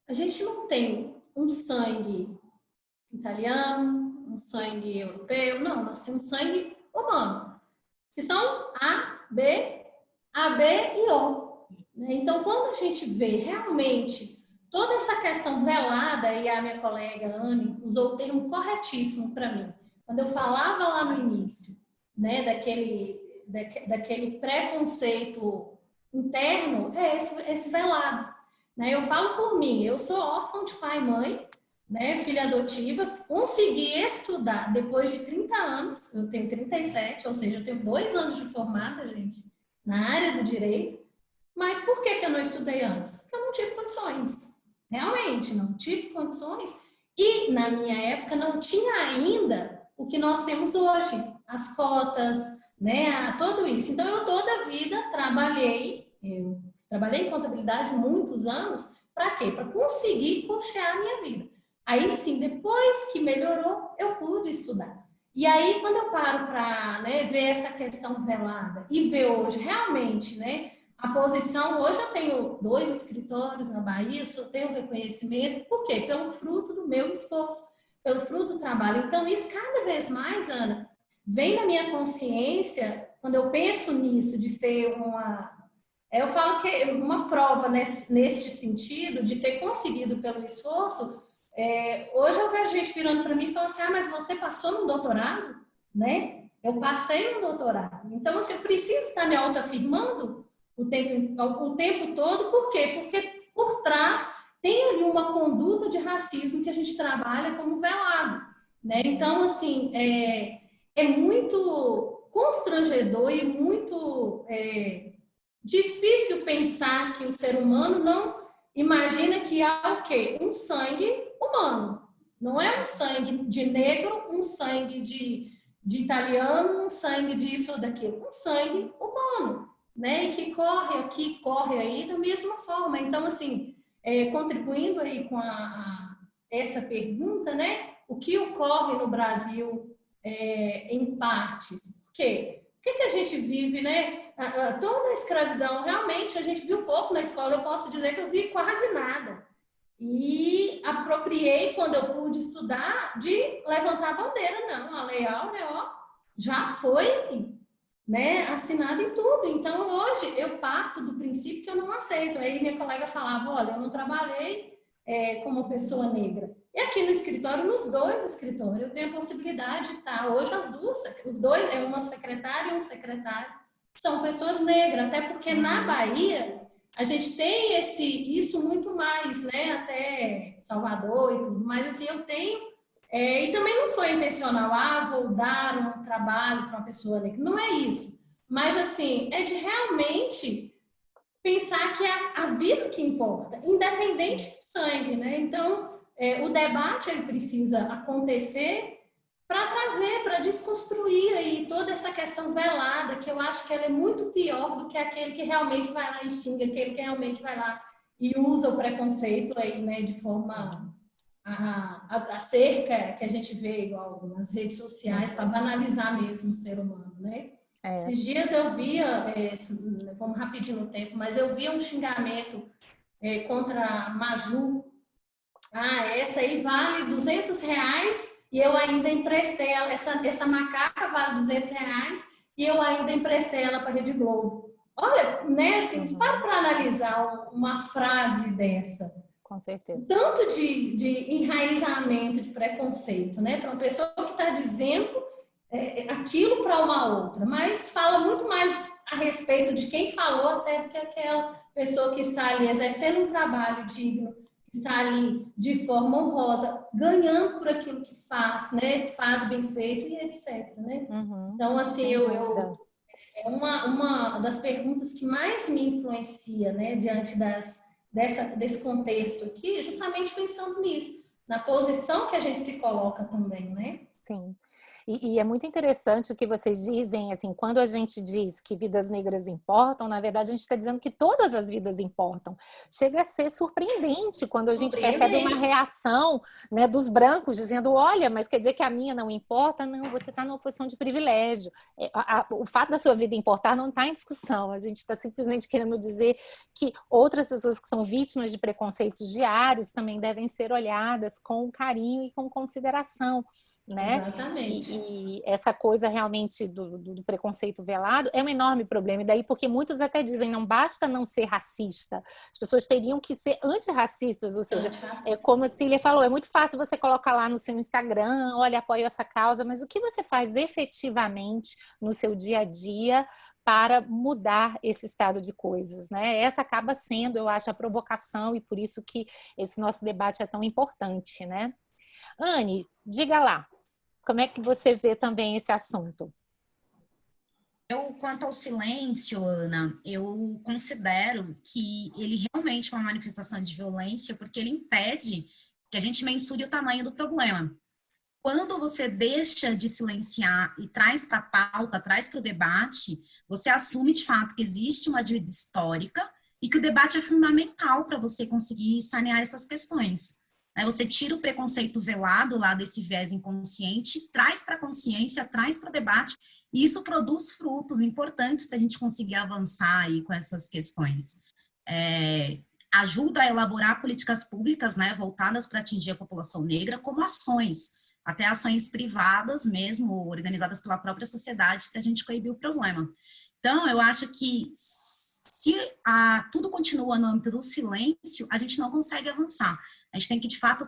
A gente não tem um sangue italiano, um sangue europeu, não, nós temos sangue humano, que são A, B e O. Então, quando a gente vê realmente toda essa questão velada, e a minha colega Anne usou o termo corretíssimo para mim, quando eu falava lá no início, né, daquele preconceito interno, esse velado. Né? Eu falo por mim, eu sou órfã de pai e mãe, né, filha adotiva, consegui estudar depois de 30 anos, eu tenho 37, ou seja, eu tenho 2 anos de formada, gente, na área do direito, mas por que eu não estudei antes? Porque eu não tive condições, realmente, não tive condições, e na minha época não tinha ainda o que nós temos hoje, as cotas, né, tudo isso. Então, eu toda a vida trabalhei em contabilidade muitos anos, para quê? Para conseguir custear a minha vida. Aí sim, depois que melhorou, eu pude estudar. E aí, quando eu paro para, né, ver essa questão velada e ver hoje realmente, né, a posição, hoje eu tenho 2 escritórios na Bahia, eu tenho reconhecimento, por quê? Pelo fruto do meu esforço, pelo fruto do trabalho. Então, isso cada vez mais, Ana, vem na minha consciência, quando eu penso nisso, de ser eu falo que é uma prova nesse sentido, de ter conseguido pelo esforço. Hoje eu vejo gente virando para mim e falando assim, mas você passou no doutorado? né? Eu passei no doutorado. Então, assim, eu preciso estar me autoafirmando o tempo todo. Por quê? Porque por trás tem ali uma conduta de racismo que a gente trabalha como velado, né? Então, assim, é muito constrangedor e muito difícil pensar que o ser humano não imagina que há o quê? Um sangue humano. Não é um sangue de negro, um sangue de italiano, um sangue disso ou daquilo. Um sangue humano, né? E que corre aqui, corre aí da mesma forma. Então, assim, contribuindo aí com essa pergunta, né? O que ocorre no Brasil em partes? Por quê? O que a gente vive, né? Toda a escravidão, realmente, a gente viu pouco na escola. Eu posso dizer que eu vi quase nada. E apropriei, quando eu pude estudar, de levantar a bandeira. Não, a Lei Áurea, já foi, né, assinada em tudo. Então, hoje, eu parto do princípio que eu não aceito. Aí minha colega falava, olha, eu não trabalhei como pessoa negra. E aqui no escritório, nos dois escritórios, eu tenho a possibilidade de estar. Hoje, os dois, uma secretária e um secretário, são pessoas negras. Até porque na Bahia, a gente tem isso muito mais, né? Até Salvador e tudo. Mas, assim, eu tenho... e também não foi intencional, vou dar um trabalho para uma pessoa negra. Não é isso. Mas, assim, é de realmente pensar que é a vida que importa, independente do sangue, né? Então, o debate ele precisa acontecer para trazer, para desconstruir aí toda essa questão velada, que eu acho que ela é muito pior do que aquele que realmente vai lá e xinga, aquele que realmente vai lá e usa o preconceito aí, né, de forma a cerca que a gente vê igual nas redes sociais para banalizar mesmo o ser humano, né? Esses dias eu via, vamos rapidinho no tempo, mas eu via um xingamento contra a Maju. Essa aí vale R$200 e eu ainda emprestei ela, essa macaca vale R$200 e eu ainda emprestei ela para a Rede Globo. Olha, né, assim, para analisar uma frase dessa.
Com certeza.
Tanto de enraizamento, de preconceito, né? Para uma pessoa que está dizendo aquilo para uma outra, mas fala muito mais a respeito de quem falou até do que aquela pessoa que está ali exercendo um trabalho digno, que está ali de forma honrosa, ganhando por aquilo que faz, né? Faz bem feito e etc, né? Então, assim, é uma das perguntas que mais me influencia, né? Diante desse contexto aqui, justamente pensando nisso, na posição que a gente se coloca também, né?
Sim. E é muito interessante o que vocês dizem, assim, quando a gente diz que vidas negras importam, na verdade a gente está dizendo que todas as vidas importam. Chega a ser surpreendente quando a gente percebe uma reação, né, dos brancos dizendo, olha, mas quer dizer que a minha não importa? Não, você está numa posição de privilégio. O fato da sua vida importar não está em discussão, a gente está simplesmente querendo dizer que outras pessoas que são vítimas de preconceitos diários também devem ser olhadas com carinho e com consideração. Né?
Exatamente.
E essa coisa realmente do preconceito velado é um enorme problema, e daí porque muitos até dizem, não basta não ser racista, as pessoas teriam que ser antirracistas, ou seja, como a Cília falou, é muito fácil você colocar lá no seu Instagram, olha, apoio essa causa, mas o que você faz efetivamente no seu dia a dia para mudar esse estado de coisas, né? Essa acaba sendo, eu acho, a provocação, e por isso que esse nosso debate é tão importante, né? Anne, diga lá, como é que você vê também esse assunto?
Quanto ao silêncio, Ana, eu considero que ele realmente é uma manifestação de violência porque ele impede que a gente mensure o tamanho do problema. Quando você deixa de silenciar e traz para a pauta, traz para o debate, você assume de fato que existe uma dívida histórica e que o debate é fundamental para você conseguir sanear essas questões. Você tira o preconceito velado lá desse viés inconsciente, traz para a consciência, traz para o debate, e isso produz frutos importantes para a gente conseguir avançar aí com essas questões. Ajuda a elaborar políticas públicas, né, voltadas para atingir a população negra, como ações, até ações privadas mesmo, organizadas pela própria sociedade, para a gente coibir o problema. Então, eu acho que se tudo continua no âmbito do silêncio, a gente não consegue avançar. A gente tem que, de fato,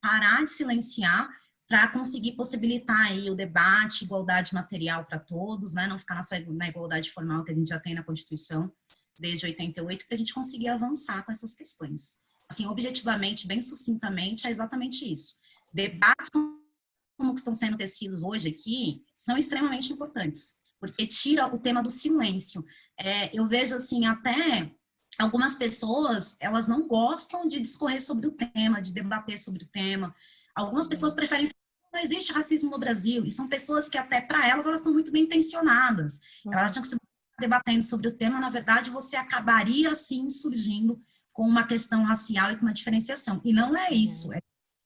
parar de silenciar, para conseguir possibilitar aí o debate, igualdade material para todos, né? Não ficar só na igualdade formal que a gente já tem na Constituição desde 88, para a gente conseguir avançar com essas questões. Assim, objetivamente, bem sucintamente, é exatamente isso. Debates como estão sendo tecidos hoje aqui são extremamente importantes, porque tira o tema do silêncio. Eu vejo, assim, até algumas pessoas, elas não gostam de discorrer sobre o tema, de debater sobre o tema. Algumas pessoas preferem não existe racismo no Brasil, e são pessoas que até para elas estão muito bem intencionadas. Elas tinham que se debatendo sobre o tema, na verdade, você acabaria, assim, surgindo com uma questão racial e com uma diferenciação. E não é isso, é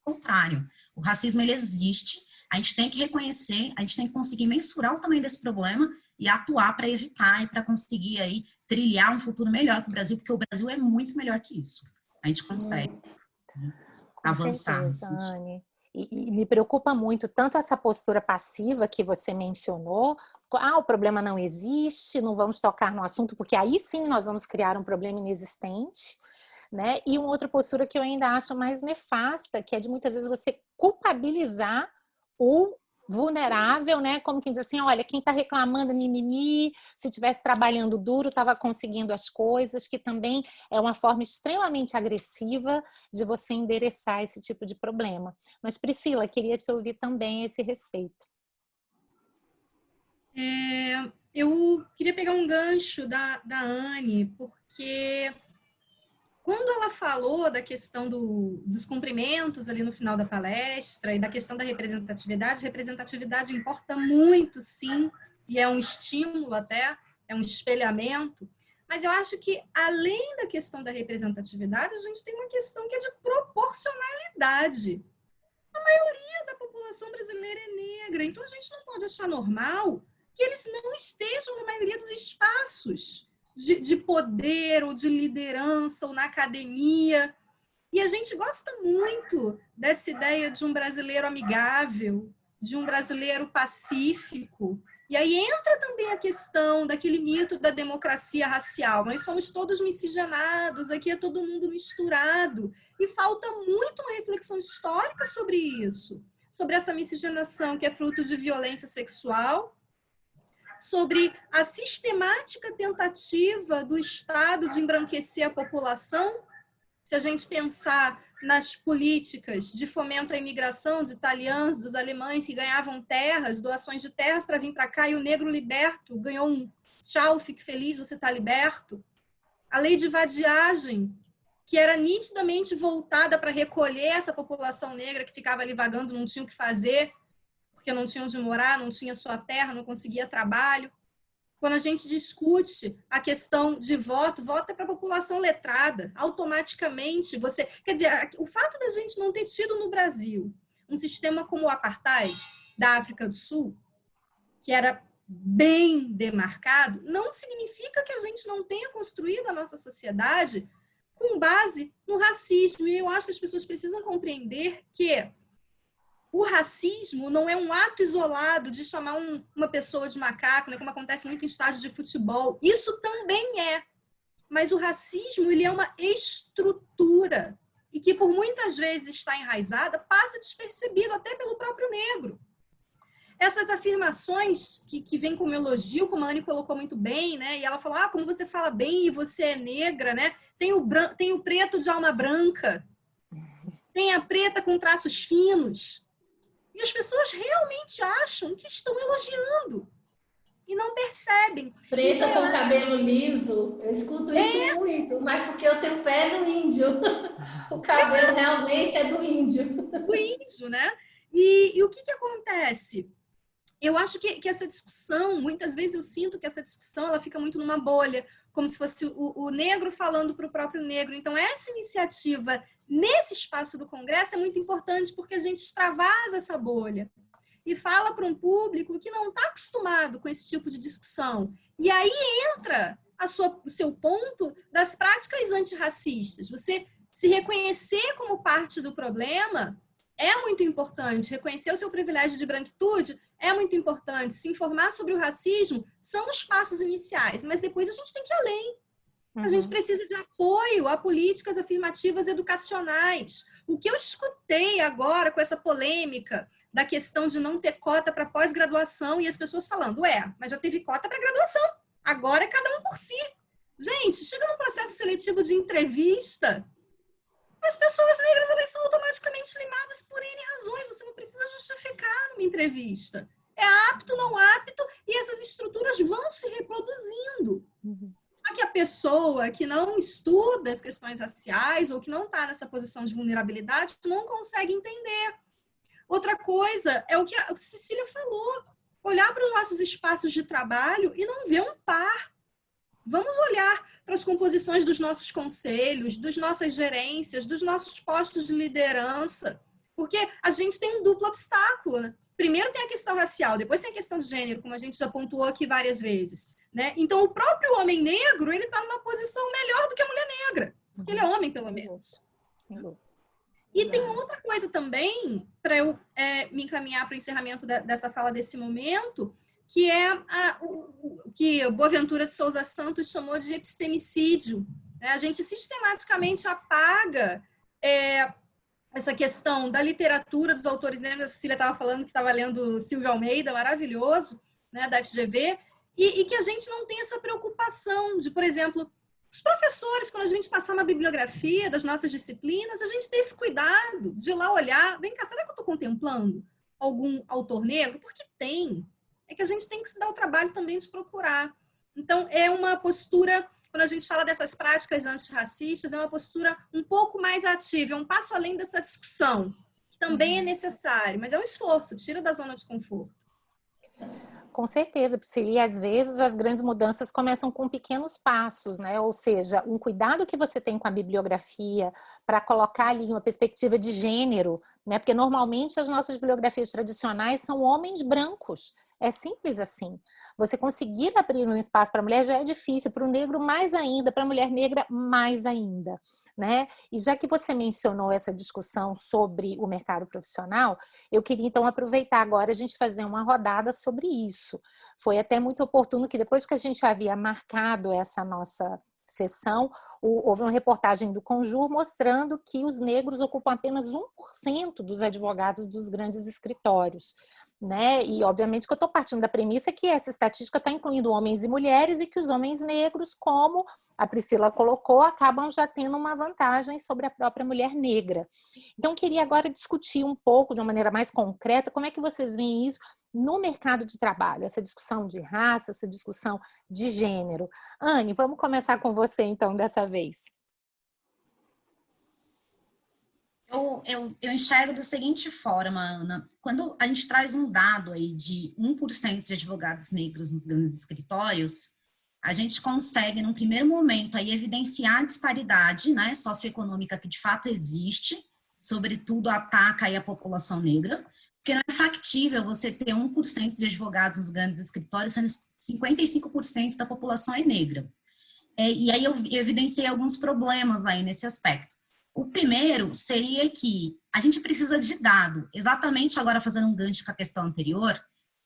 o contrário. O racismo, ele existe, a gente tem que reconhecer, a gente tem que conseguir mensurar o tamanho desse problema e atuar para evitar e para conseguir aí trilhar um futuro melhor para o Brasil, porque o Brasil é muito melhor que isso. A gente consegue avançar.
Com certeza, Anne. E me preocupa muito tanto essa postura passiva que você mencionou, o problema não existe, não vamos tocar no assunto, porque aí sim nós vamos criar um problema inexistente, né? E uma outra postura que eu ainda acho mais nefasta, que é de muitas vezes você culpabilizar o vulnerável, né? Como quem diz assim, olha, quem está reclamando mimimi, se estivesse trabalhando duro, estava conseguindo as coisas, que também é uma forma extremamente agressiva de você endereçar esse tipo de problema. Mas, Priscila, queria te ouvir também a esse respeito.
Eu queria pegar um gancho da Anne, porque quando ela falou da questão dos cumprimentos ali no final da palestra e da questão da representatividade importa muito, sim, e é um estímulo até, é um espelhamento, mas eu acho que, além da questão da representatividade, a gente tem uma questão que é de proporcionalidade. A maioria da população brasileira é negra, então a gente não pode achar normal que eles não estejam na maioria dos espaços de poder ou de liderança ou na academia. E a gente gosta muito dessa ideia de um brasileiro amigável, de um brasileiro pacífico. E aí entra também a questão daquele mito da democracia racial. Nós somos todos miscigenados, aqui é todo mundo misturado. E falta muito uma reflexão histórica sobre isso, sobre essa miscigenação que é fruto de violência sexual, sobre a sistemática tentativa do Estado de embranquecer a população. Se a gente pensar nas políticas de fomento à imigração dos italianos, dos alemães que ganhavam terras, doações de terras para vir para cá, e o negro liberto ganhou um tchau, fique feliz, você está liberto. A lei de vadiagem, que era nitidamente voltada para recolher essa população negra que ficava ali vagando, não tinha o que fazer, porque não tinha onde morar, não tinha sua terra, não conseguia trabalho. Quando a gente discute a questão de voto é para a população letrada. Automaticamente você... Quer dizer, o fato da gente não ter tido no Brasil um sistema como o apartheid da África do Sul, que era bem demarcado, não significa que a gente não tenha construído a nossa sociedade com base no racismo. E eu acho que as pessoas precisam compreender que o racismo não é um ato isolado de chamar uma pessoa de macaco, né, como acontece muito em estádio de futebol. Isso também é. Mas o racismo, ele é uma estrutura e que, por muitas vezes, está enraizada, passa despercebido até pelo próprio negro. Essas afirmações que vêm como elogio, como a Anne colocou muito bem, né? E ela falou, como você fala bem e você é negra, né? Tem o preto de alma branca, tem a preta com traços finos. E as pessoas realmente acham que estão elogiando e não percebem.
Preta com cabelo liso, eu escuto isso muito, mas porque eu tenho pé no índio. O cabelo realmente é do índio.
Do índio, né? E o que acontece? Eu acho que essa discussão, muitas vezes eu sinto que essa discussão ela fica muito numa bolha, como se fosse o negro falando para o próprio negro. Então, essa iniciativa nesse espaço do Congresso é muito importante porque a gente extravasa essa bolha e fala para um público que não está acostumado com esse tipo de discussão. E aí entra o seu ponto das práticas antirracistas. Você se reconhecer como parte do problema é muito importante. Reconhecer o seu privilégio de branquitude é muito importante. Se informar sobre o racismo são os passos iniciais, mas depois a gente tem que ir além. A gente precisa de apoio a políticas afirmativas educacionais, O que eu escutei agora com essa polêmica da questão de não ter cota para pós-graduação e as pessoas falando, mas já teve cota para graduação, agora é cada um por si. Gente, chega num processo seletivo de entrevista, as pessoas negras elas são automaticamente limadas por N razões, você não precisa justificar numa entrevista. É apto, não apto, e essas estruturas vão se reproduzindo. Só que a pessoa que não estuda as questões raciais ou que não está nessa posição de vulnerabilidade não consegue entender. Outra coisa é o que a Cecília falou, olhar para os nossos espaços de trabalho e não ver um par. Vamos olhar para as composições dos nossos conselhos, das nossas gerências, dos nossos postos de liderança, porque a gente tem um duplo obstáculo, né? Primeiro tem a questão racial, depois tem a questão de gênero, como a gente já pontuou aqui várias vezes, né? Então, o próprio homem negro, ele está numa posição melhor do que a mulher negra, porque ele é homem, pelo menos.
Sem dúvida.
E tem outra coisa também, para eu me encaminhar para o encerramento dessa fala desse momento, que é o que Boaventura de Souza Santos chamou de epistemicídio. A gente sistematicamente apaga essa questão da literatura dos autores negros. A Cecília estava falando que estava lendo Silvio Almeida, maravilhoso, né, da FGV, e que a gente não tem essa preocupação de, por exemplo, os professores, quando a gente passar uma bibliografia das nossas disciplinas, a gente tem esse cuidado de ir lá olhar, vem cá, será que eu estou contemplando algum autor negro? Porque tem. É que a gente tem que se dar o trabalho também de procurar. Então, é uma postura, quando a gente fala dessas práticas antirracistas, é uma postura um pouco mais ativa, é um passo além dessa discussão, que também é necessário, mas é um esforço, tira da zona de conforto.
Com certeza, Priscila, e às vezes as grandes mudanças começam com pequenos passos, né? Ou seja, um cuidado que você tem com a bibliografia para colocar ali uma perspectiva de gênero, né? Porque normalmente as nossas bibliografias tradicionais são homens brancos. É simples assim. Você conseguir abrir um espaço para a mulher já é difícil, para o negro mais ainda, para a mulher negra mais ainda, né? E já que você mencionou essa discussão sobre o mercado profissional, eu queria então aproveitar agora a gente fazer uma rodada sobre isso. Foi até muito oportuno que depois que a gente havia marcado essa nossa sessão, houve uma reportagem do Conjur mostrando que os negros ocupam apenas 1% dos advogados dos grandes escritórios. Né? E obviamente que eu estou partindo da premissa que essa estatística está incluindo homens e mulheres e que os homens negros, como a Priscila colocou, acabam já tendo uma vantagem sobre a própria mulher negra. Então, queria agora discutir um pouco, de uma maneira mais concreta, como é que vocês veem isso no mercado de trabalho, essa discussão de raça, essa discussão de gênero. Anne, vamos começar com você, então, dessa vez.
Eu enxergo da seguinte forma, Ana, quando a gente traz um dado aí de 1% de advogados negros nos grandes escritórios, a gente consegue, num primeiro momento, aí, evidenciar a disparidade, né, socioeconômica que de fato existe, sobretudo ataca aí a população negra, porque não é factível você ter 1% de advogados nos grandes escritórios, sendo 55% da população é negra. E aí eu evidenciei alguns problemas aí nesse aspecto. O primeiro seria que a gente precisa de dado. Exatamente agora, fazendo um gancho com a questão anterior,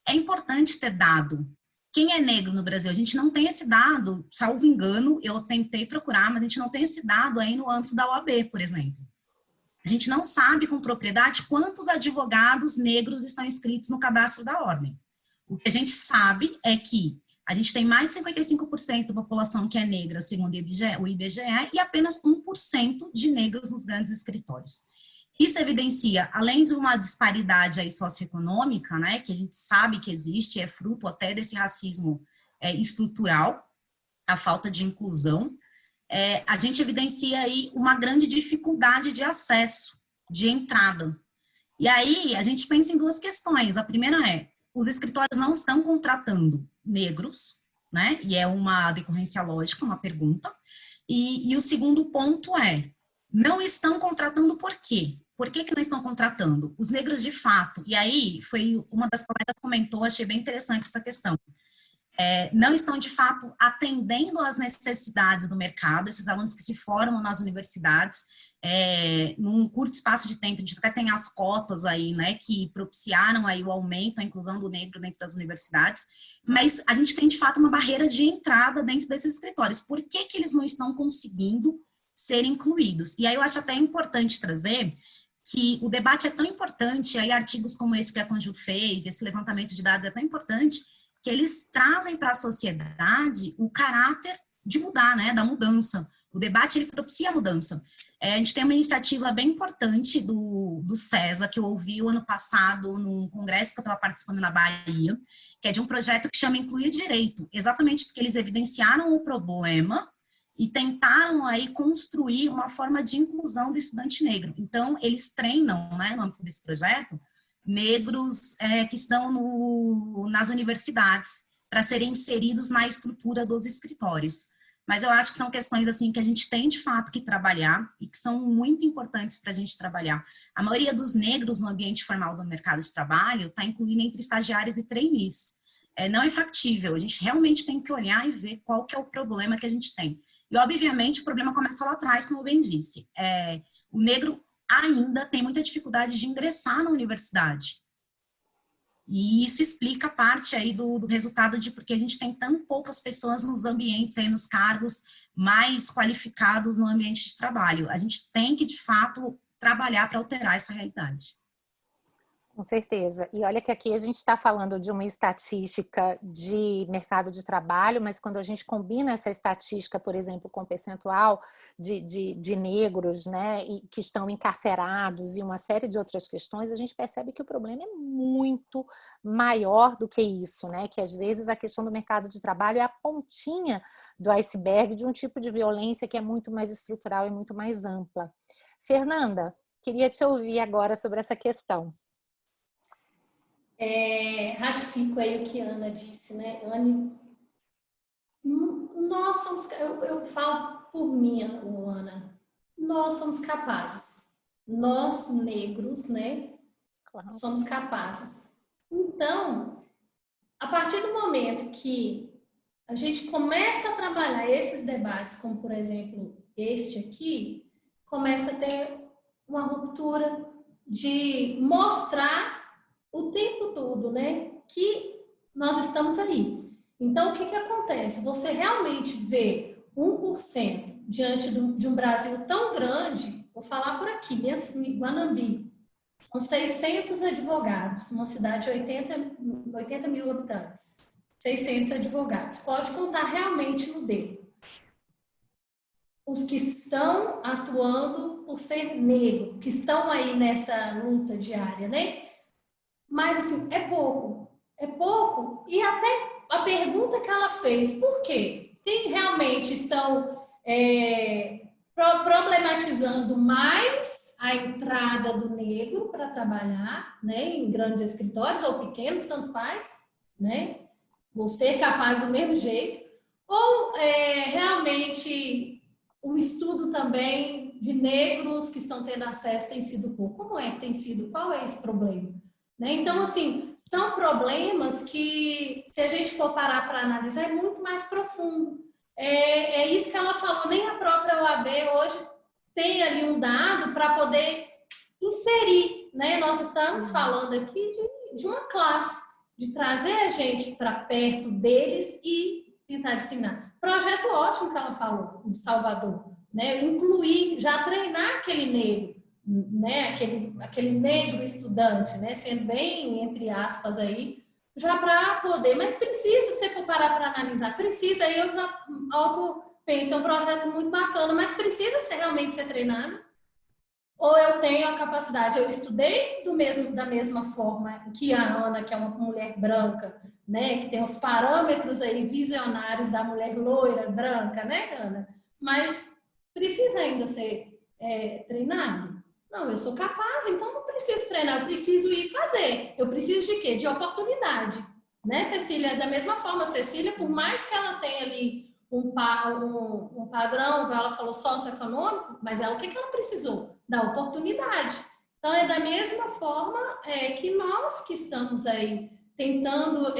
é importante ter dado. Quem é negro no Brasil? A gente não tem esse dado, salvo engano, eu tentei procurar, mas a gente não tem esse dado aí no âmbito da OAB, por exemplo. A gente não sabe com propriedade quantos advogados negros estão inscritos no cadastro da ordem. O que a gente sabe é que a gente tem mais de 55% da população que é negra, segundo o IBGE, e apenas 1% de negros nos grandes escritórios. Isso evidencia, além de uma disparidade aí socioeconômica, né, que a gente sabe que existe, é fruto até desse racismo estrutural, a falta de inclusão, a gente evidencia aí uma grande dificuldade de acesso, de entrada. E aí a gente pensa em duas questões. A primeira é, os escritórios não estão contratando negros, né? E é uma decorrência lógica, uma pergunta. E o segundo ponto é, não estão contratando por quê? Por que não estão contratando? Os negros de fato, e aí foi uma das colegas que comentou, achei bem interessante essa questão, não estão de fato atendendo às necessidades do mercado, esses alunos que se formam nas universidades, num curto espaço de tempo, a gente até tem as cotas aí, né, que propiciaram aí o aumento, a inclusão do negro dentro das universidades, mas a gente tem de fato uma barreira de entrada dentro desses escritórios. Por que eles não estão conseguindo serem incluídos. E aí eu acho até importante trazer que o debate é tão importante, aí artigos como esse que a Conjur fez, esse levantamento de dados é tão importante, que eles trazem para a sociedade o caráter de mudar, né, da mudança. O debate, ele propicia a mudança. A gente tem uma iniciativa bem importante do CESA, que eu ouvi o ano passado num congresso que eu estava participando na Bahia, que é de um projeto que chama Incluir Direito, exatamente porque eles evidenciaram o problema e tentaram aí construir uma forma de inclusão do estudante negro. Então, eles treinam, né, no âmbito desse projeto, negros que estão nas universidades para serem inseridos na estrutura dos escritórios. Mas eu acho que são questões assim que a gente tem de fato que trabalhar e que são muito importantes para a gente trabalhar. A maioria dos negros no ambiente formal do mercado de trabalho está incluindo entre estagiários e trainees. Não é factível, a gente realmente tem que olhar e ver qual que é o problema que a gente tem. E, obviamente, o problema começa lá atrás, como eu bem disse. O negro ainda tem muita dificuldade de ingressar na universidade. E isso explica parte aí do resultado de porque a gente tem tão poucas pessoas nos ambientes, aí, nos cargos mais qualificados no ambiente de trabalho. A gente tem que, de fato, trabalhar para alterar essa realidade.
Com certeza. E olha que aqui a gente está falando de uma estatística de mercado de trabalho, mas quando a gente combina essa estatística, por exemplo, com o percentual de negros, né, e que estão encarcerados e uma série de outras questões, a gente percebe que o problema é muito maior do que isso, né? Que às vezes a questão do mercado de trabalho é a pontinha do iceberg de um tipo de violência que é muito mais estrutural e muito mais ampla. Fernanda, queria te ouvir agora sobre essa questão.
Ratifico aí o que a Ana disse, né? Nós somos, eu falo por mim, Ana, nós somos capazes. Nós, negros, né? Somos capazes. Então, a partir do momento que a gente começa a trabalhar esses debates, como por exemplo este aqui, começa a ter uma ruptura de mostrar o tempo todo, né, que nós estamos aí. Então, o que acontece? Você realmente vê 1% diante de um Brasil tão grande, vou falar por aqui, Guanambi, são 600 advogados, uma cidade de 80 mil habitantes, 600 advogados. Pode contar realmente no dedo. Os que estão atuando por ser negro, que estão aí nessa luta diária, né? Mas, assim, é pouco. E até a pergunta que ela fez, por quê? Realmente estão problematizando mais a entrada do negro para trabalhar, né, em grandes escritórios ou pequenos, tanto faz, né? Vou ser capaz do mesmo jeito. Ou realmente o estudo também de negros que estão tendo acesso tem sido pouco. Como é que tem sido? Qual é esse problema? Né? Então, assim, são problemas que, se a gente for parar para analisar, é muito mais profundo. É isso que ela falou, nem a própria OAB hoje tem ali um dado para poder inserir, né? Nós estamos falando aqui de uma classe, de trazer a gente para perto deles e tentar disseminar. Projeto ótimo que ela falou, de Salvador, né? Incluir, já treinar aquele negro, né, aquele negro estudante, né, sendo bem, entre aspas, aí, já para poder, mas precisa, se for parar para analisar, precisa, aí eu já penso, é um projeto muito bacana, mas precisa realmente ser treinado? Ou eu tenho a capacidade, eu estudei da mesma forma que a Ana, que é uma mulher branca, né, que tem os parâmetros aí visionários da mulher loira, branca, né, Ana? Mas precisa ainda ser treinado? Não, eu sou capaz, então não preciso treinar, eu preciso ir fazer. Eu preciso de quê? De oportunidade. Né, Cecília? Da mesma forma, Cecília, por mais que ela tenha ali um padrão, igual ela falou, socioeconômico, mas ela, o que ela precisou? Da oportunidade. Então, é da mesma forma que nós que estamos aí tentando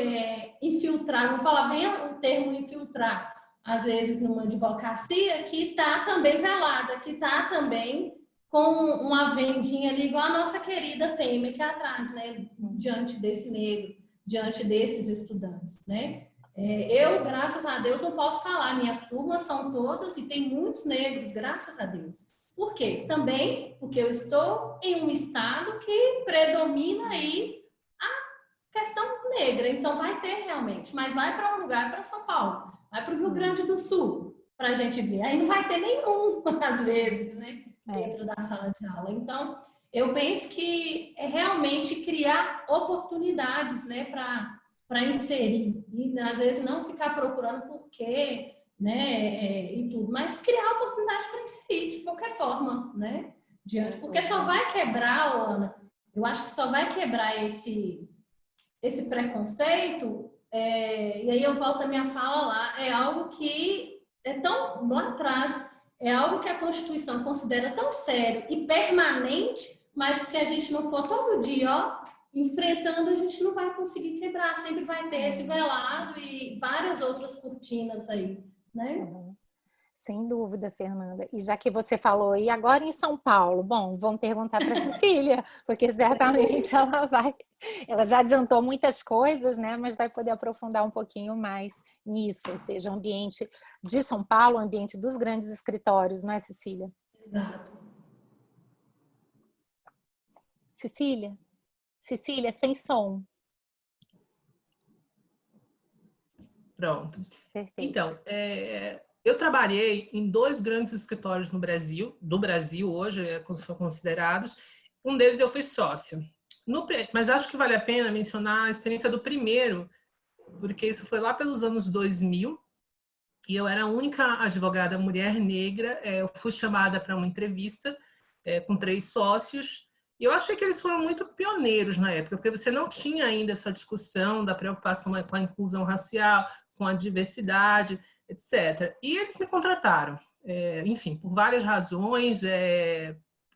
infiltrar, vou falar bem o termo infiltrar, às vezes numa advocacia que está também velada, que está também com uma vendinha ali, igual a nossa querida Temer, que é atrás, né? Diante desse negro, diante desses estudantes, né? Eu, graças a Deus, não posso falar, minhas turmas são todas e tem muitos negros, graças a Deus. Por quê? Também porque eu estou em um estado que predomina aí a questão negra, então vai ter realmente, mas vai para um lugar, para São Paulo, vai para o Rio Grande do Sul, para a gente ver. Aí não vai ter nenhum, às vezes, né, dentro da sala de aula. Então, eu penso que é realmente criar oportunidades, né, para inserir, e às vezes não ficar procurando por quê, né, e tudo, mas criar oportunidade para inserir, de qualquer forma, né, diante, porque só vai quebrar, Ana, eu acho que só vai quebrar esse preconceito, e aí eu volto à minha fala lá, é algo que é tão lá atrás, é algo que a Constituição considera tão sério e permanente, mas que se a gente não for todo dia, ó, enfrentando, a gente não vai conseguir quebrar, sempre vai ter esse velado e várias outras cortinas aí, né?
Sem dúvida, Fernanda. E já que você falou, e agora em São Paulo? Bom, vamos perguntar para a Cecília, porque certamente ela já adiantou muitas coisas, né? Mas vai poder aprofundar um pouquinho mais nisso, ou seja, o ambiente de São Paulo, o ambiente dos grandes escritórios, não é, Cecília?
Exato.
Cecília? Cecília, sem som.
Pronto.
Perfeito.
Então, eu trabalhei em 2 grandes escritórios no Brasil, do Brasil hoje, são considerados. Um deles eu fui sócia. Mas acho que vale a pena mencionar a experiência do primeiro, porque isso foi lá pelos anos 2000, e eu era a única advogada mulher negra. Eu fui chamada para uma entrevista com 3 sócios, e eu achei que eles foram muito pioneiros na época, porque você não tinha ainda essa discussão da preocupação com a inclusão racial, com a diversidade, etc. E eles me contrataram, enfim, por várias razões,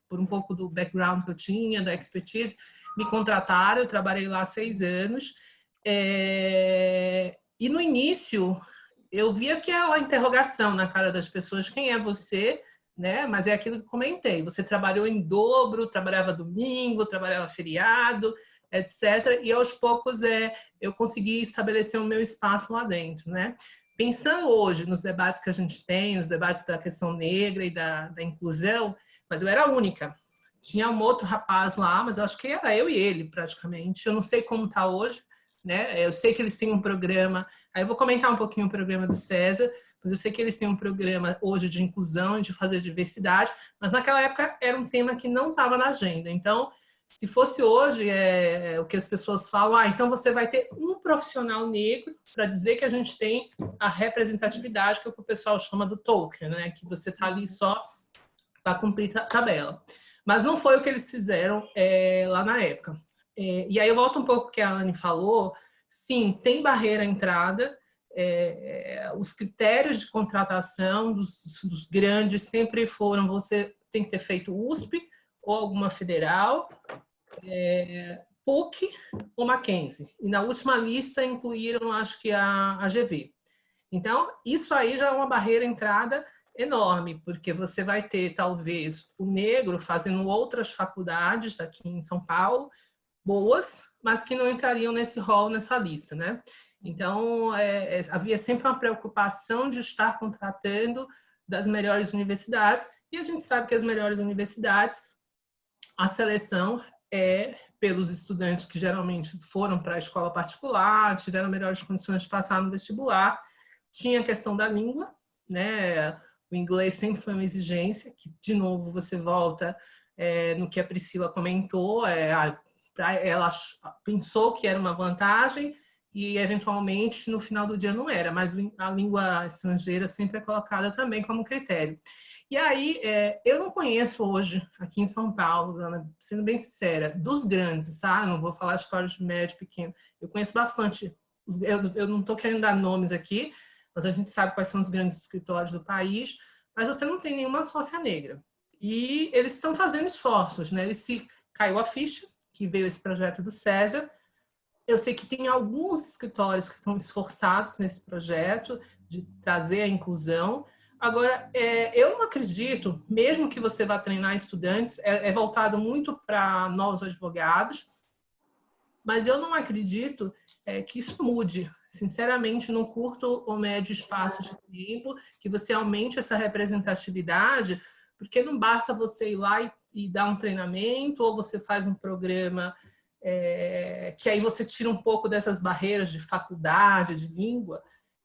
por um pouco do background que eu tinha, da expertise, me contrataram, eu trabalhei lá 6 anos, e no início eu via aquela interrogação na cara das pessoas, quem é você? Né? Mas é aquilo que comentei, você trabalhou em dobro, trabalhava domingo, trabalhava feriado, etc. E aos poucos eu consegui estabelecer o meu espaço lá dentro, né? Pensando hoje nos debates que a gente tem, nos debates da questão negra e da inclusão, mas eu era a única. Tinha um outro rapaz lá, mas eu acho que era eu e ele praticamente. Eu não sei como está hoje, né? Eu sei que eles têm um programa, aí eu vou comentar um pouquinho o programa do César, mas eu sei que eles têm um programa hoje de inclusão, de fazer diversidade, mas naquela época era um tema que não estava na agenda. Então, se fosse hoje, o que as pessoas falam, então você vai ter um profissional negro para dizer que a gente tem a representatividade, que é o que o pessoal chama do token, né? Que você está ali só para cumprir a tabela. Mas não foi o que eles fizeram lá na época. E aí eu volto um pouco ao que a Anne falou. Sim, tem barreira à entrada. Os critérios de contratação dos grandes sempre foram: você tem que ter feito USP ou alguma federal, PUC ou Mackenzie. E na última lista incluíram, acho que a GV. Então, isso aí já é uma barreira à entrada enorme, porque você vai ter, talvez, o negro fazendo outras faculdades aqui em São Paulo, boas, mas que não entrariam nesse rol, nessa lista, né? Então, havia sempre uma preocupação de estar contratando das melhores universidades, e a gente sabe que as melhores universidades, a seleção é pelos estudantes que geralmente foram para a escola particular, tiveram melhores condições de passar no vestibular. Tinha a questão da língua, né? O inglês sempre foi uma exigência, que, de novo, você volta no que a Priscila comentou, ela pensou que era uma vantagem, e eventualmente no final do dia não era, mas a língua estrangeira sempre é colocada também como critério. E aí, eu não conheço hoje, aqui em São Paulo, Ana, sendo bem sincera, dos grandes, tá? Não vou falar histórias de médio, pequeno. Eu conheço bastante. Eu não estou querendo dar nomes aqui, mas a gente sabe quais são os grandes escritórios do país, mas você não tem nenhuma sócia negra. E eles estão fazendo esforços, né? Caiu a ficha, que veio esse projeto do César. Eu sei que tem alguns escritórios que estão esforçados nesse projeto de trazer a inclusão. Agora, eu não acredito, mesmo que você vá treinar estudantes, voltado muito para novos advogados, mas eu não acredito que isso mude sinceramente, num curto ou médio espaço de tempo, que você aumente essa representatividade, porque não basta você ir lá e dar um treinamento, ou você faz um programa que aí você tira um pouco dessas barreiras de faculdade, de língua,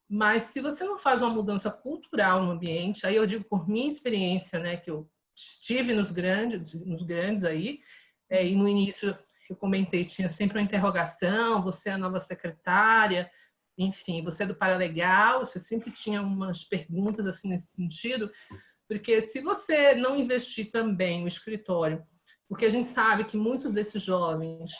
mas se você não faz uma mudança cultural no ambiente, aí eu digo por minha experiência, né, que eu estive nos grandes aí, e no início eu comentei, tinha sempre uma interrogação, você é a nova secretária, enfim, você é do paralegal, você sempre tinha umas perguntas assim nesse sentido, porque se você não investir também no escritório, porque a gente sabe que muitos desses jovens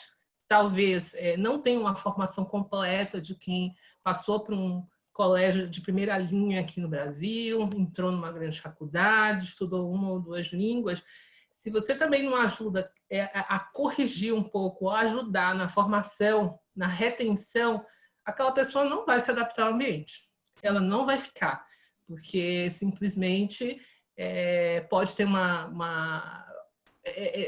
talvez não tenham uma formação completa de quem passou por um colégio de primeira linha aqui no Brasil, entrou numa grande faculdade, estudou uma ou duas línguas. Se você também não ajuda a corrigir um pouco, a ajudar na formação, na retenção, aquela pessoa não vai se adaptar ao ambiente. Ela não vai ficar, porque simplesmente pode ter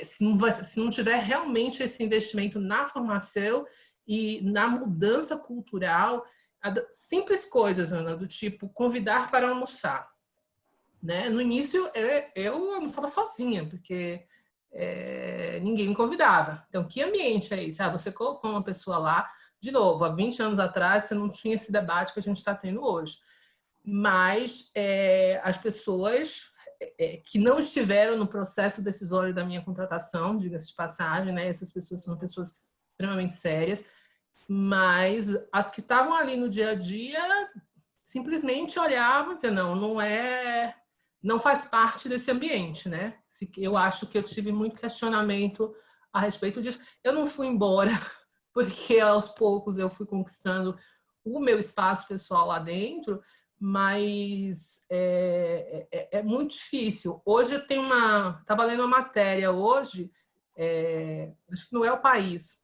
se não tiver realmente esse investimento na formação e na mudança cultural, simples coisas, Ana, do tipo convidar para almoçar. Né? No início, eu almoçava sozinha, porque ninguém me convidava. Então, que ambiente é esse? Você colocou uma pessoa lá, de novo, há 20 anos atrás, você não tinha esse debate que a gente está tendo hoje. Mas as pessoas que não estiveram no processo decisório da minha contratação, diga-se de passagem, né? Essas pessoas são pessoas extremamente sérias, mas as que estavam ali no dia a dia simplesmente olhavam e diziam, não faz parte desse ambiente, né? Eu acho que eu tive muito questionamento a respeito disso. Eu não fui embora, porque aos poucos eu fui conquistando o meu espaço pessoal lá dentro, mas é muito difícil. Hoje eu tenho estava lendo uma matéria hoje, acho que não é o País,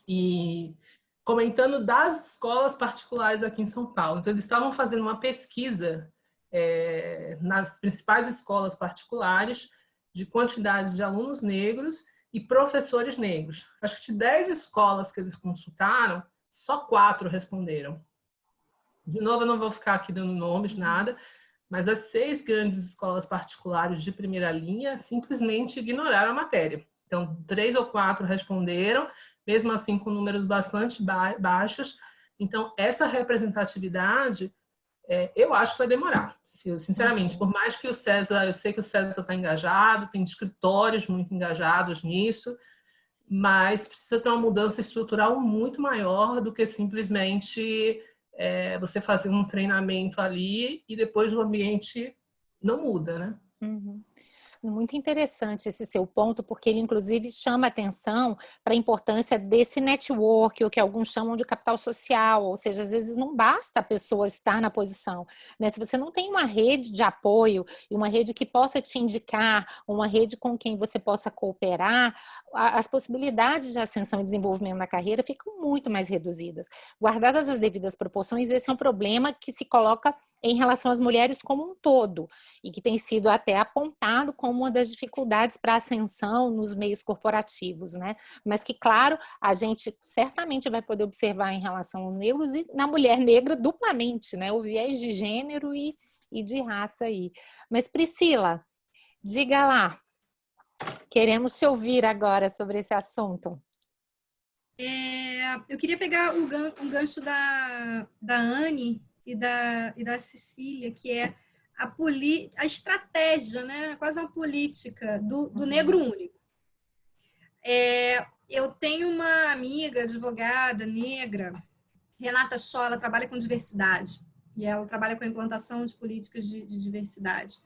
e comentando das escolas particulares aqui em São Paulo. Então, eles estavam fazendo uma pesquisa nas principais escolas particulares de quantidade de alunos negros e professores negros. Acho que de 10 escolas que eles consultaram, só 4 responderam. De novo, eu não vou ficar aqui dando nomes, nada, mas as 6 grandes escolas particulares de primeira linha simplesmente ignoraram a matéria. Então, 3 ou 4 responderam, mesmo assim com números bastante baixos. Então, essa representatividade, eu acho que vai demorar. Sinceramente, por mais que eu sei que o César está engajado, tem escritórios muito engajados nisso, mas precisa ter uma mudança estrutural muito maior do que simplesmente você fazer um treinamento ali e depois o ambiente não muda, né?
Uhum. Muito interessante esse seu ponto, porque ele, inclusive, chama atenção para a importância desse network, o que alguns chamam de capital social, ou seja, às vezes não basta a pessoa estar na posição, né? Se você não tem uma rede de apoio e uma rede que possa te indicar, uma rede com quem você possa cooperar, as possibilidades de ascensão e desenvolvimento na carreira ficam muito mais reduzidas. Guardadas as devidas proporções, esse é um problema que se coloca em relação às mulheres como um todo, e que tem sido até apontado como uma das dificuldades para a ascensão nos meios corporativos, né? Mas que, claro, a gente certamente vai poder observar em relação aos negros e na mulher negra duplamente, né? O viés de gênero e de raça aí. Mas, Priscila, diga lá, queremos te ouvir agora sobre esse assunto.
Eu queria pegar um gancho da Anne e da Cecília, que é a estratégia, né? Quase uma política do negro único. Eu tenho uma amiga advogada negra, Renata Shaw, ela trabalha com diversidade, e ela trabalha com a implantação de políticas de diversidade.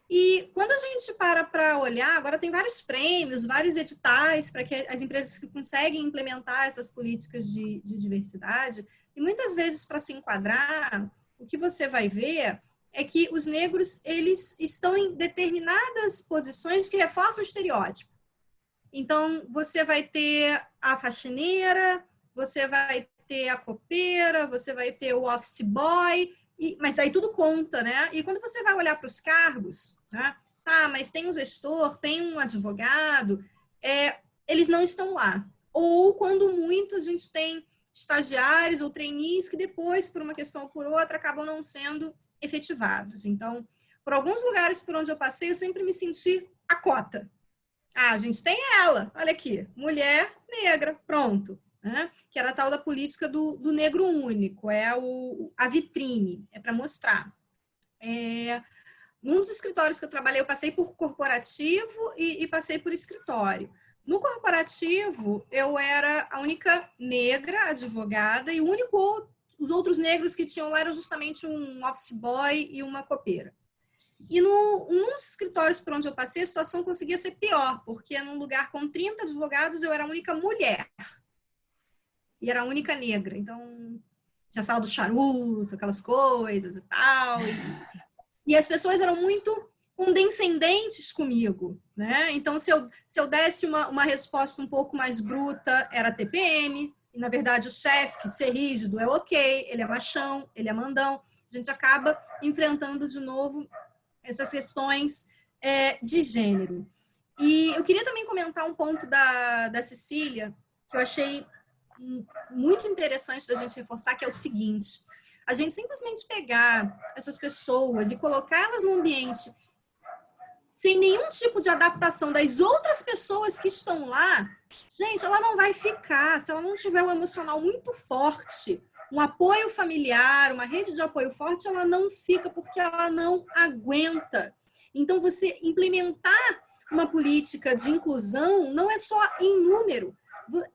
E quando a gente para olhar, agora tem vários prêmios, vários editais para que as empresas que conseguem implementar essas políticas de diversidade, e muitas vezes, para se enquadrar, o que você vai ver é que os negros, eles estão em determinadas posições que reforçam o estereótipo. Então, você vai ter a faxineira, você vai ter a copeira, você vai ter o office boy, mas aí tudo conta, né? E quando você vai olhar para os cargos, né? Tá, mas tem um gestor, tem um advogado, eles não estão lá. Ou, quando muito, a gente tem estagiários ou trainees que depois, por uma questão ou por outra, acabam não sendo efetivados. Então, por alguns lugares por onde eu passei, eu sempre me senti a cota. Ah, a gente tem ela, olha aqui, mulher negra, pronto. Né? Que era a tal da política do negro único, a vitrine, é para mostrar. Num dos escritórios que eu trabalhei, eu passei por corporativo e passei por escritório. No corporativo, eu era a única negra advogada e os outros negros que tinham lá eram justamente um office boy e uma copeira. E num dos escritórios por onde eu passei, a situação conseguia ser pior, porque num lugar com 30 advogados, eu era a única mulher. E era a única negra. Então, tinha sala do charuto, aquelas coisas e tal. E as pessoas eram muito condescendentes comigo, né? Então, se eu desse uma resposta um pouco mais bruta, era TPM. E, na verdade, o chefe ser rígido é ok, ele é machão, ele é mandão. A gente acaba enfrentando de novo essas questões de gênero. E eu queria também comentar um ponto da Cecília, que eu achei muito interessante da gente reforçar, que é o seguinte: a gente simplesmente pegar essas pessoas e colocá-las num ambiente sem nenhum tipo de adaptação das outras pessoas que estão lá, gente, ela não vai ficar. Se ela não tiver um emocional muito forte, um apoio familiar, uma rede de apoio forte, ela não fica, porque ela não aguenta. Então, você implementar uma política de inclusão não é só em número.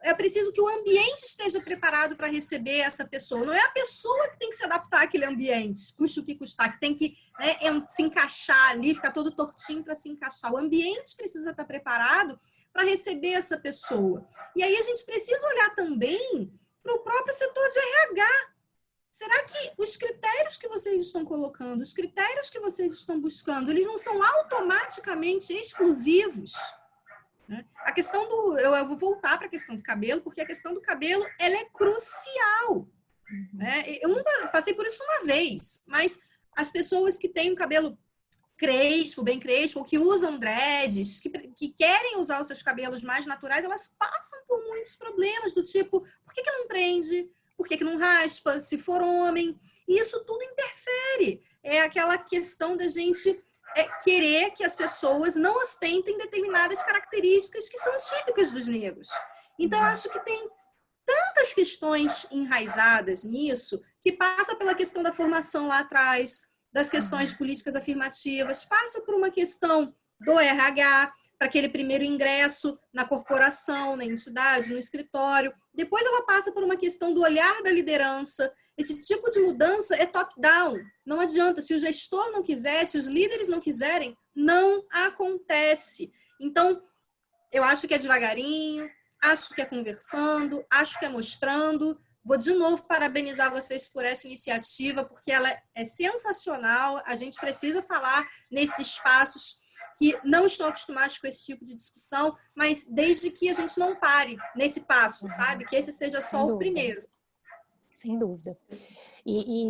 É preciso que o ambiente esteja preparado para receber essa pessoa. Não é a pessoa que tem que se adaptar àquele ambiente, custe o que custar, que tem que se encaixar ali, ficar todo tortinho para se encaixar. O ambiente precisa estar preparado para receber essa pessoa. E aí a gente precisa olhar também para o próprio setor de RH. Será que os critérios que vocês estão colocando, os critérios que vocês estão buscando, eles não são automaticamente exclusivos? A questão eu vou voltar para a questão do cabelo, porque a questão do cabelo, ela é crucial. Né? Eu não passei por isso uma vez, mas as pessoas que têm um cabelo crespo, bem crespo, ou que usam dreads, que querem usar os seus cabelos mais naturais, elas passam por muitos problemas, do tipo, por que não prende? Por que não raspa? Se for homem? Isso tudo interfere. É aquela questão da gente querer que as pessoas não ostentem determinadas características que são típicas dos negros. Então, eu acho que tem tantas questões enraizadas nisso, que passa pela questão da formação lá atrás, das questões de políticas afirmativas, passa por uma questão do RH, para aquele primeiro ingresso na corporação, na entidade, no escritório. Depois ela passa por uma questão do olhar da liderança. Esse tipo de mudança é top-down. Não adianta. Se o gestor não quiser, se os líderes não quiserem, não acontece. Então, eu acho que é devagarinho, acho que é conversando, acho que é mostrando. Vou de novo parabenizar vocês por essa iniciativa, porque ela é sensacional. A gente precisa falar nesses espaços que não estão acostumados com esse tipo de discussão, mas desde que a gente não pare nesse passo, sabe? Que esse seja só o primeiro.
Sem dúvida.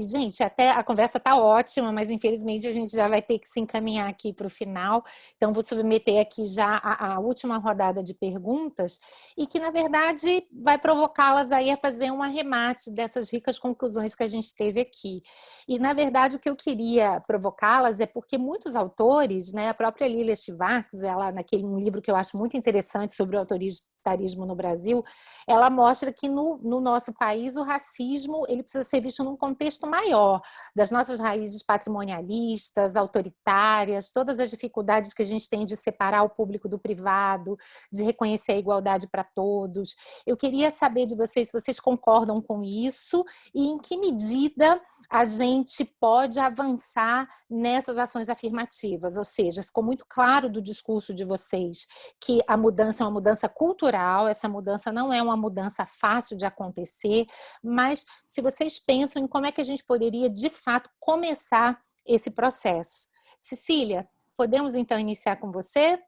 Gente, até a conversa está ótima, mas infelizmente a gente já vai ter que se encaminhar aqui para o final. Então, vou submeter aqui já a última rodada de perguntas e que, na verdade, vai provocá-las aí a fazer um arremate dessas ricas conclusões que a gente teve aqui. E, na verdade, o que eu queria provocá-las é porque muitos autores, né, a própria Lilia Schwartz, ela, um livro que eu acho muito interessante sobre o autoritarismo no Brasil, ela mostra que no nosso país o racismo ele precisa ser visto num contexto maior, das nossas raízes patrimonialistas, autoritárias, todas as dificuldades que a gente tem de separar o público do privado, de reconhecer a igualdade para todos. Eu queria saber de vocês se vocês concordam com isso e em que medida a gente pode avançar nessas ações afirmativas, ou seja, ficou muito claro do discurso de vocês que a mudança é uma mudança cultural, essa mudança não é uma mudança fácil de acontecer, mas se vocês pensam em como é que a gente poderia, de fato, começar esse processo. Cecília, podemos então iniciar com você?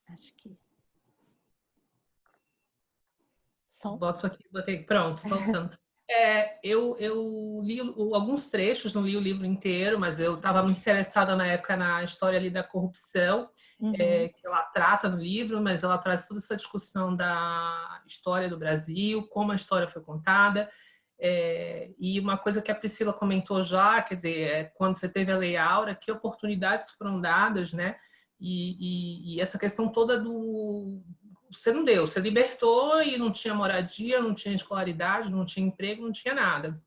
Acho que...
Boto aqui, botei, pronto, voltando. Eu li alguns trechos, não li o livro inteiro, mas eu estava muito interessada na época na história ali da corrupção, que ela trata no livro, mas ela traz toda essa discussão da história do Brasil, como a história foi contada. E uma coisa que a Priscila comentou já, quer dizer, quando você teve a Lei Áurea, que oportunidades foram dadas, né? E essa questão toda do... Você não deu, você libertou e não tinha moradia, não tinha escolaridade, não tinha emprego, não tinha nada.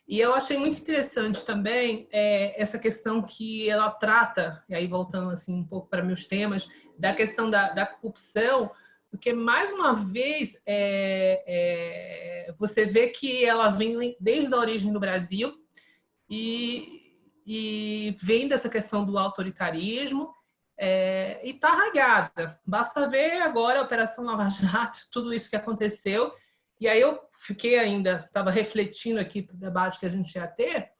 E eu achei muito interessante também essa questão que ela trata, e aí voltando assim um pouco para meus temas, da questão da corrupção, porque mais uma vez você vê que ela vem desde a origem do Brasil e vem dessa questão do autoritarismo, e está arraigada. Basta ver agora a Operação Lava Jato, tudo isso que aconteceu. E aí eu estava refletindo aqui para o debate que a gente ia ter.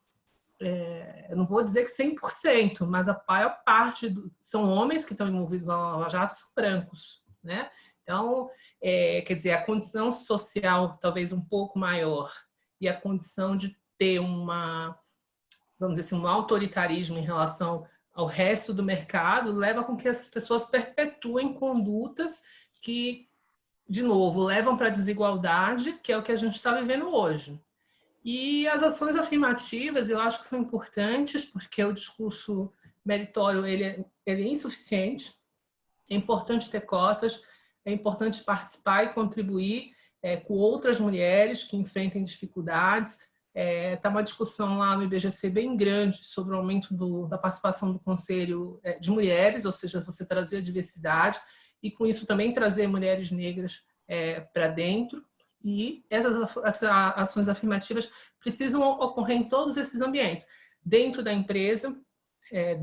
Eu não vou dizer que 100%, mas a maior parte são homens que estão envolvidos na Lava Jato, são brancos, né? Então, quer dizer, a condição social talvez um pouco maior e a condição de ter vamos dizer assim, um autoritarismo em relação ao resto do mercado leva com que essas pessoas perpetuem condutas que, de novo, levam para a desigualdade, que é o que a gente está vivendo hoje. E as ações afirmativas, eu acho que são importantes, porque o discurso meritório ele é insuficiente. É importante ter cotas, é importante participar e contribuir com outras mulheres que enfrentem dificuldades. Está uma discussão lá no IBGC bem grande sobre o aumento da participação do Conselho de Mulheres, ou seja, você trazer a diversidade e, com isso, também trazer mulheres negras para dentro. E essas ações afirmativas precisam ocorrer em todos esses ambientes, dentro da empresa,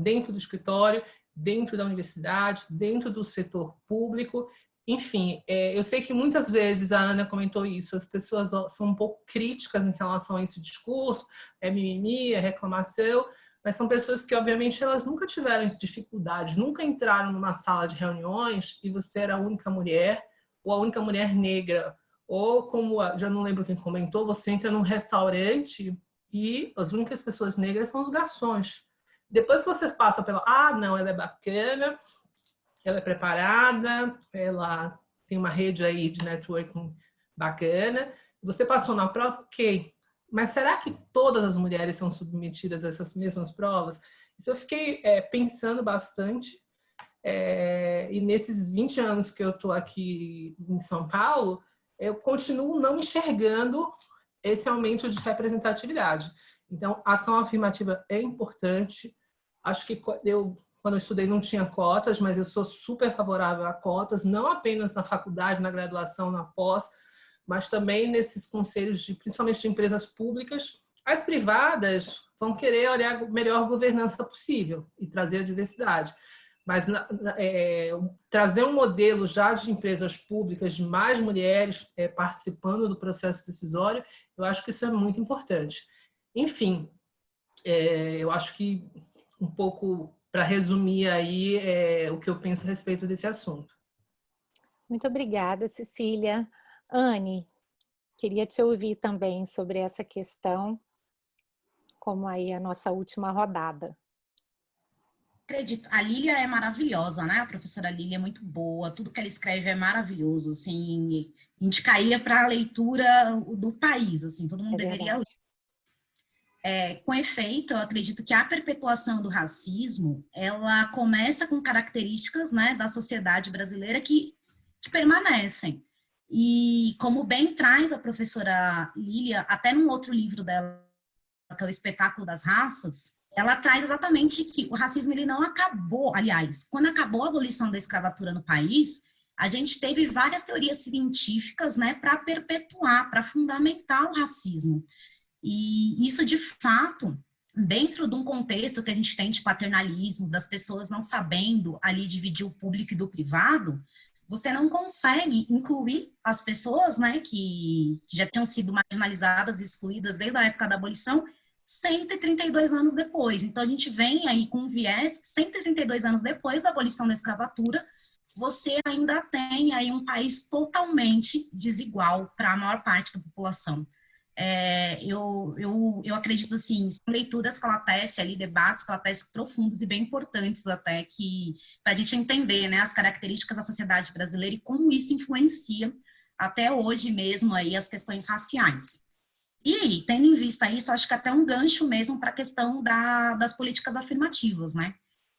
dentro do escritório, dentro da universidade, dentro do setor público. Enfim, eu sei que muitas vezes, a Ana comentou isso, as pessoas são um pouco críticas em relação a esse discurso, mimimi, reclamação, mas são pessoas que, obviamente, elas nunca tiveram dificuldade, nunca entraram numa sala de reuniões e você era a única mulher, ou a única mulher negra, ou como, já não lembro quem comentou, você entra num restaurante e as únicas pessoas negras são os garçons. Depois que você passa não, ela é bacana, ela é preparada, ela tem uma rede aí de networking bacana, você passou na prova, ok. Mas será que todas as mulheres são submetidas a essas mesmas provas? Isso eu fiquei pensando bastante. E nesses 20 anos que eu estou aqui em São Paulo, eu continuo não enxergando esse aumento de representatividade. Então, a ação afirmativa é importante. Acho que quando eu estudei não tinha cotas, mas eu sou super favorável a cotas, não apenas na faculdade, na graduação, na pós, mas também nesses conselhos, principalmente de empresas públicas. As privadas vão querer olhar a melhor governança possível e trazer a diversidade. Mas trazer um modelo já de empresas públicas, de mais mulheres participando do processo decisório, eu acho que isso é muito importante. Enfim, eu acho que um pouco para resumir aí o que eu penso a respeito desse assunto.
Muito obrigada, Cecília. Anne, queria te ouvir também sobre essa questão, como aí a nossa última rodada.
Acredito, a Lília é maravilhosa, né? A professora Lília é muito boa, tudo que ela escreve é maravilhoso, assim, indicaria para a leitura do país, assim, todo mundo deveria ler. Com efeito, eu acredito que a perpetuação do racismo, ela começa com características, né, da sociedade brasileira que permanecem. E como bem traz a professora Lília, até num outro livro dela, que é o Espetáculo das Raças, ela traz exatamente que o racismo ele não acabou. Aliás, quando acabou a abolição da escravatura no país, a gente teve várias teorias científicas, né, para perpetuar, para fundamentar o racismo. E isso, de fato, dentro de um contexto que a gente tem de paternalismo, das pessoas não sabendo ali dividir o público e do privado, você não consegue incluir as pessoas, né, que já tinham sido marginalizadas, excluídas desde a época da abolição, 132 anos depois. Então, a gente vem aí com um viés que 132 anos depois da abolição da escravatura, você ainda tem aí um país totalmente desigual para a maior parte da população. Eu acredito, assim, são leituras que ela tece ali, debates que ela tece profundos e bem importantes até, para a gente entender, né, as características da sociedade brasileira e como isso influencia até hoje mesmo aí as questões raciais. E, tendo em vista isso, acho que até um gancho mesmo para a questão das políticas afirmativas, né?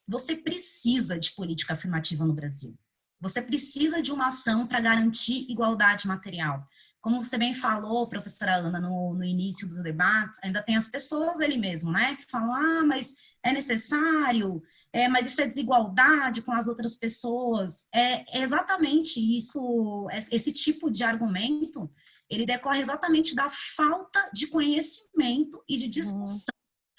Você precisa de política afirmativa no Brasil. Você precisa de uma ação para garantir igualdade material. Como você bem falou, professora Ana, no início dos debates, ainda tem as pessoas ali mesmo, né? Que falam, mas é necessário, mas isso é desigualdade com as outras pessoas. É exatamente isso, esse tipo de argumento, ele decorre exatamente da falta de conhecimento e de discussão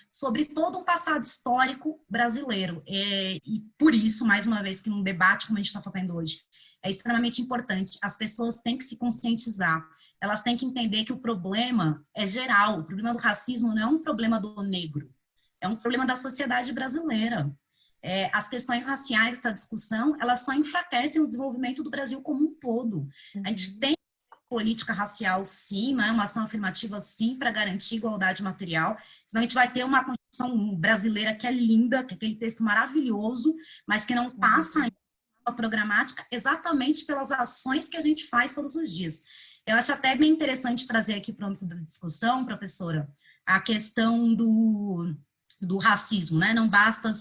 sobre todo um passado histórico brasileiro. E por isso, mais uma vez, que num debate como a gente está fazendo hoje, é extremamente importante. As pessoas têm que se conscientizar. Elas têm que entender que o problema é geral. O problema do racismo não é um problema do negro. É um problema da sociedade brasileira. As questões raciais, essa discussão, elas só enfraquecem o desenvolvimento do Brasil como um todo. A gente tem política racial, sim, né? Uma ação afirmativa, sim, para garantir igualdade material. Senão a gente vai ter uma Constituição brasileira que é linda, que é aquele texto maravilhoso, mas que não passa a programática exatamente pelas ações que a gente faz todos os dias. Eu acho até bem interessante trazer aqui para o âmbito da discussão, professora, a questão do racismo, né? Não basta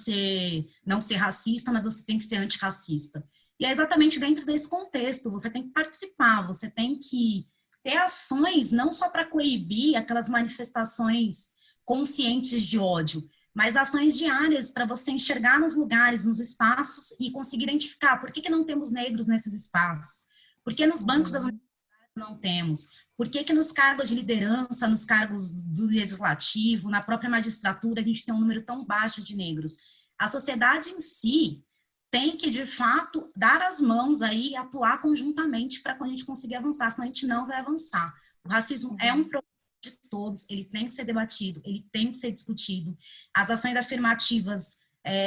não ser racista, mas você tem que ser antirracista. E é exatamente dentro desse contexto, você tem que participar, você tem que ter ações não só para coibir aquelas manifestações conscientes de ódio, mas ações diárias para você enxergar nos lugares, nos espaços e conseguir identificar por que não temos negros nesses espaços, por que nos bancos das universidades não temos, por que nos cargos de liderança, nos cargos do legislativo, na própria magistratura, a gente tem um número tão baixo de negros. A sociedade em si tem que, de fato, dar as mãos aí e atuar conjuntamente para a gente conseguir avançar, senão a gente não vai avançar. O racismo é um problema de todos, ele tem que ser debatido, ele tem que ser discutido. As ações afirmativas,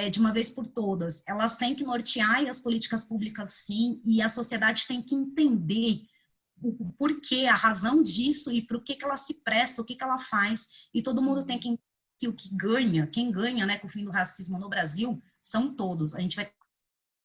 de uma vez por todas, elas têm que nortear as políticas públicas, sim, e a sociedade tem que entender o porquê, a razão disso e para o que ela se presta, o que ela faz, e todo mundo tem que entender que o que ganha, quem ganha, né, com o fim do racismo no Brasil, são todos. A gente vai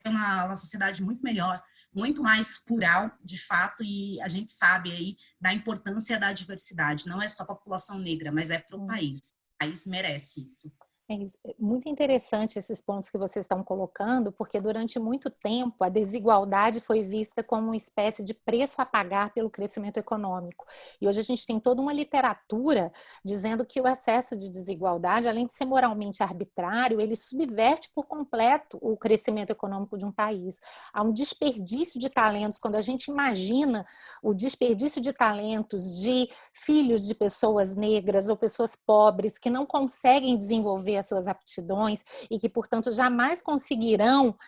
uma sociedade muito melhor, muito mais plural, de fato, e a gente sabe aí da importância da diversidade. Não é só a população negra, mas é para o país. O país merece isso.
É muito interessante esses pontos que vocês estão colocando, porque durante muito tempo a desigualdade foi vista como uma espécie de preço a pagar pelo crescimento econômico. E hoje a gente tem toda uma literatura dizendo que o excesso de desigualdade, além de ser moralmente arbitrário, ele subverte por completo o crescimento econômico de um país. Há um desperdício de talentos. Quando a gente imagina o desperdício de talentos de filhos de pessoas negras ou pessoas pobres que não conseguem desenvolver as suas aptidões e que, portanto, jamais conseguirão,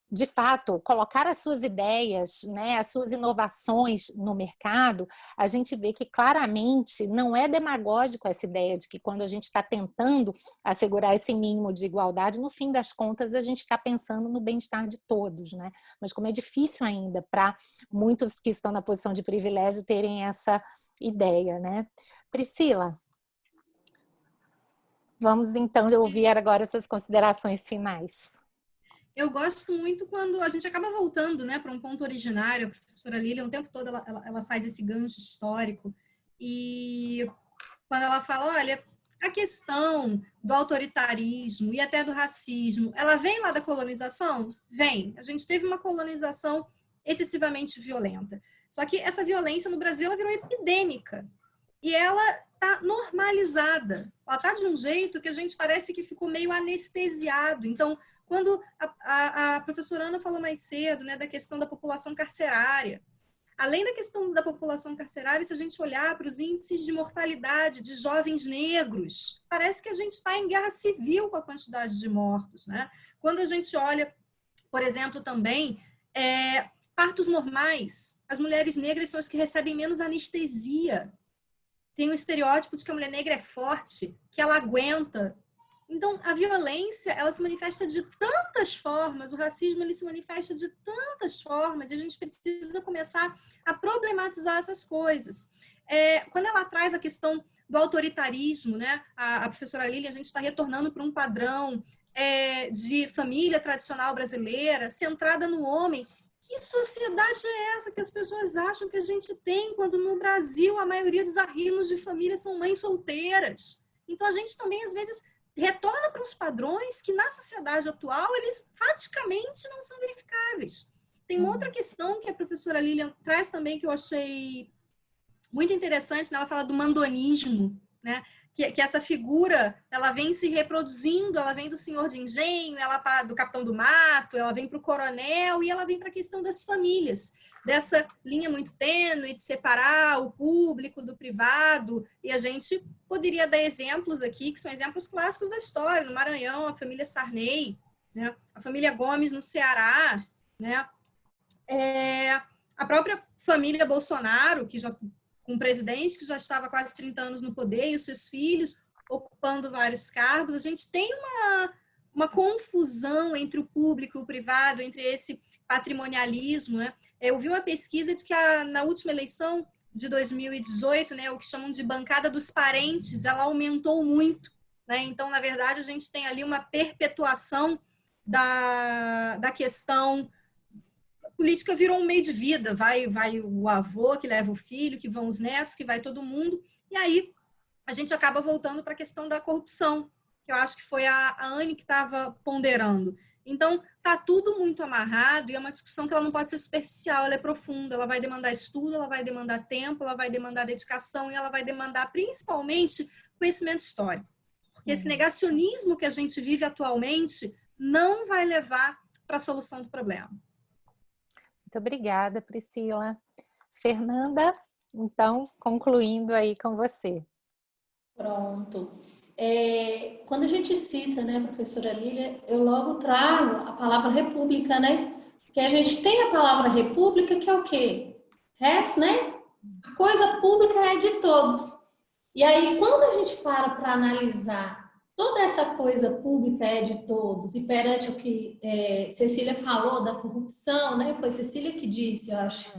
de fato, colocar as suas ideias, né, as suas inovações no mercado, a gente vê que claramente não é demagógico essa ideia de que quando a gente está tentando assegurar esse mínimo de igualdade, no fim das contas a gente está pensando no bem-estar de todos, né? Mas como é difícil ainda para muitos que estão na posição de privilégio terem essa ideia, né? Priscila, vamos então ouvir agora essas considerações finais.
Eu gosto muito quando a gente acaba voltando, né, para um ponto originário. A professora Lília, o tempo todo, ela faz esse gancho histórico. E quando ela fala, olha, a questão do autoritarismo e até do racismo, ela vem lá da colonização? Vem. A gente teve uma colonização excessivamente violenta. Só que essa violência no Brasil, ela virou epidêmica. E ela está normalizada. Ela está de um jeito que a gente parece que ficou meio anestesiado. Então, quando a professora Ana falou mais cedo, né, da questão da população carcerária, além da questão da população carcerária, se a gente olhar para os índices de mortalidade de jovens negros, parece que a gente está em guerra civil com a quantidade de mortos, né? Quando a gente olha, por exemplo, também, partos normais, as mulheres negras são as que recebem menos anestesia. Tem um estereótipo de que a mulher negra é forte, que ela aguenta. Então, a violência, ela se manifesta de tantas formas, o racismo, ele se manifesta de tantas formas, e a gente precisa começar a problematizar essas coisas. quando ela traz a questão do autoritarismo, né? A professora Lilian, a gente está retornando para um padrão de família tradicional brasileira, centrada no homem. Que sociedade é essa que as pessoas acham que a gente tem, quando no Brasil a maioria dos arrimos de família são mães solteiras? Então, a gente também, às vezes, retorna para os padrões que, na sociedade atual, eles praticamente não são verificáveis. Tem uma outra questão que a professora Lilian traz também, que eu achei muito interessante, né? Ela fala do mandonismo, né? Que essa figura, ela vem se reproduzindo, ela vem do senhor de engenho, ela do capitão do mato, ela vem para o coronel e ela vem para a questão das famílias, dessa linha muito tênue de separar o público do privado. E a gente poderia dar exemplos aqui, que são exemplos clássicos da história. No Maranhão, a família Sarney, né? A família Gomes no Ceará, né? A própria família Bolsonaro, que já com um presidente que já estava quase 30 anos no poder e os seus filhos ocupando vários cargos. A gente tem uma confusão entre o público e o privado, entre esse patrimonialismo, né? Eu vi uma pesquisa de que na última eleição de 2018, né, o que chamam de bancada dos parentes, ela aumentou muito, né? Então, na verdade, a gente tem ali uma perpetuação da questão política. Virou um meio de vida, vai o avô que leva o filho, que vão os netos, que vai todo mundo, e aí a gente acaba voltando para a questão da corrupção, que eu acho que foi a Anne que estava ponderando. Então, está tudo muito amarrado, e é uma discussão que ela não pode ser superficial, ela é profunda, ela vai demandar estudo, ela vai demandar tempo, ela vai demandar dedicação, e ela vai demandar, principalmente, conhecimento histórico. Porque esse negacionismo que a gente vive atualmente não vai levar para a solução do problema.
Muito obrigada, Priscila. Fernanda, então, concluindo aí com você.
Pronto. Quando a gente cita, né, professora Lília, eu logo trago a palavra república, né? Porque a gente tem a palavra república, que é o quê? Res, né? A coisa pública é de todos. E aí, quando a gente para analisar toda essa coisa pública é de todos, e perante o que Cecília falou da corrupção, né? Foi Cecília que disse, eu acho.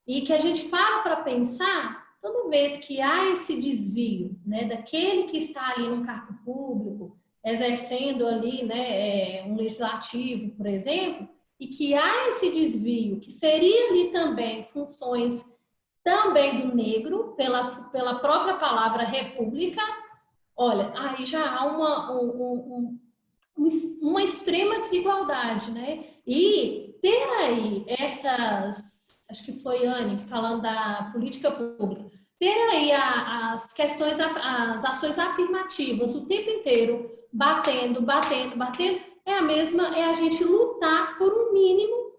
E que a gente para pensar, toda vez que há esse desvio, né, daquele que está ali num cargo público, exercendo ali, né, um legislativo, por exemplo, e que há esse desvio, que seria ali também funções também do negro, pela própria palavra república, olha, aí já há uma extrema desigualdade, né? E ter aí acho que foi Anne falando da política pública, ter aí as questões, as ações afirmativas o tempo inteiro, batendo, é a gente lutar por um mínimo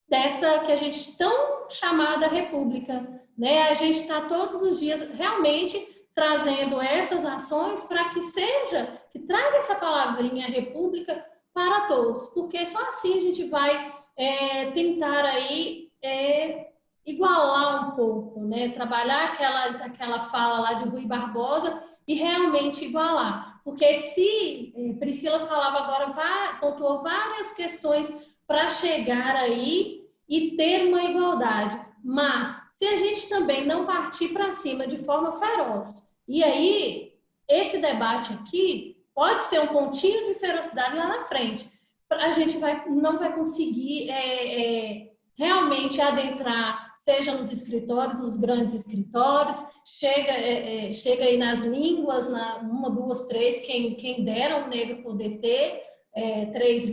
dessa que a gente tão chamada república, né? A gente está todos os dias realmente trazendo essas ações para que traga essa palavrinha república para todos, porque só assim a gente vai tentar aí igualar um pouco, né? Trabalhar aquela fala lá de Rui Barbosa e realmente igualar. Porque se Priscila falava agora, pontuou várias questões para chegar aí e ter uma igualdade, mas se a gente também não partir para cima de forma feroz, e aí esse debate aqui pode ser um pontinho de ferocidade lá na frente, a gente não vai conseguir realmente adentrar, seja nos escritórios, nos grandes escritórios, chega aí nas línguas, uma, duas, três, quem dera um negro poder ter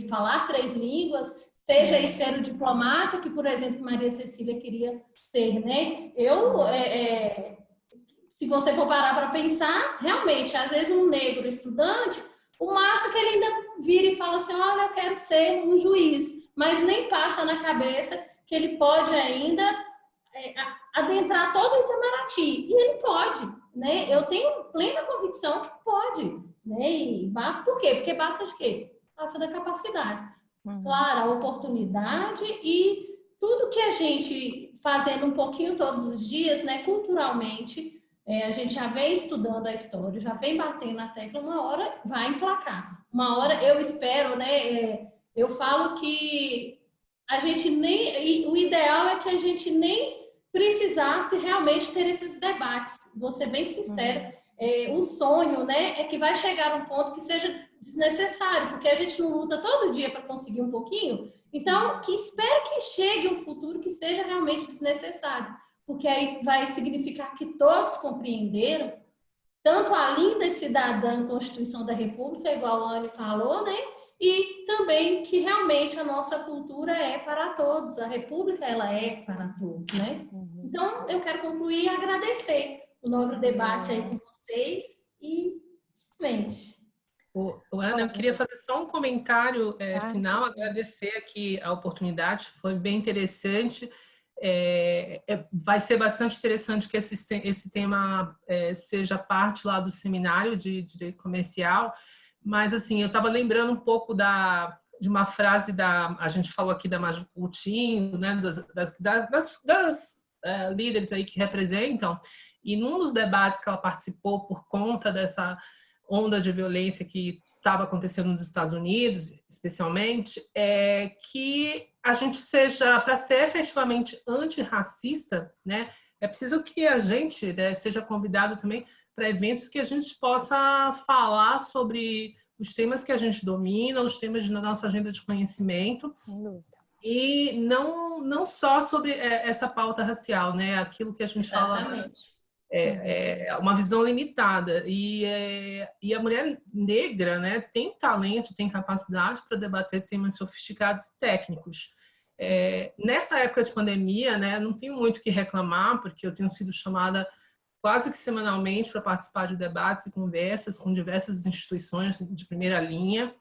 falar três línguas, seja aí ser o diplomata, que, por exemplo, Maria Cecília queria ser, né? Se você for parar para pensar, realmente, às vezes um negro estudante, o massa que ele ainda vira e fala assim, olha, eu quero ser um juiz, mas nem passa na cabeça que ele pode ainda adentrar todo o Itamaraty. E ele pode, né? Eu tenho plena convicção que pode, né? E basta, por quê? Porque basta de quê? Basta da capacidade. Claro, a oportunidade e tudo que a gente fazendo um pouquinho todos os dias, né? Culturalmente, a gente já vem estudando a história, já vem batendo na tecla, uma hora vai emplacar. Uma hora, eu espero, né? Eu falo que a gente o ideal é que a gente nem precisasse realmente ter esses debates. Vou ser bem sincero, o sonho, né, é que vai chegar um ponto que seja desnecessário, porque a gente não luta todo dia para conseguir um pouquinho, então que espero que chegue um futuro que seja realmente desnecessário, porque aí vai significar que todos compreenderam tanto a linda e cidadã Constituição da República, igual a Anne falou, né? E também que realmente a nossa cultura é para todos, a República ela é para todos, né? Então, eu quero concluir e agradecer o nobre debate aí com vocês e simplesmente.
Ana, eu queria fazer só um comentário final, agradecer aqui a oportunidade, foi bem interessante. Vai ser bastante interessante que esse tema seja parte lá do seminário de Direito Comercial, mas assim, eu estava lembrando um pouco de uma frase a gente falou aqui da Maju Coutinho, né, das líderes aí que representam, e num dos debates que ela participou por conta dessa onda de violência que estava acontecendo nos Estados Unidos, especialmente, que a gente seja, para ser efetivamente antirracista, né, é preciso que a gente, né, seja convidado também para eventos que a gente possa falar sobre os temas que a gente domina, os temas da nossa agenda de conhecimento, e não só sobre essa pauta racial, né, aquilo que a gente fala uma visão limitada, e a mulher negra, né, tem talento, tem capacidade para debater temas sofisticados e técnicos. Nessa época de pandemia, né, não tenho muito o que reclamar, porque eu tenho sido chamada quase que semanalmente para participar de debates e conversas com diversas instituições de primeira linha,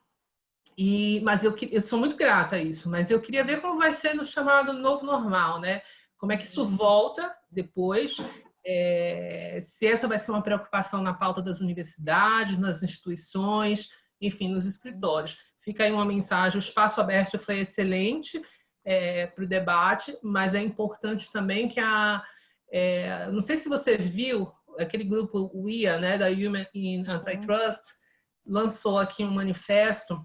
mas eu sou muito grata a isso, mas eu queria ver como vai ser no chamado novo normal, né? Como é que isso volta depois, se essa vai ser uma preocupação na pauta das universidades, nas instituições, enfim, nos escritórios. Fica aí uma mensagem, o espaço aberto foi excelente para o debate, mas é importante também que não sei se você viu, aquele grupo WIA, né, da Human in Antitrust, lançou aqui um manifesto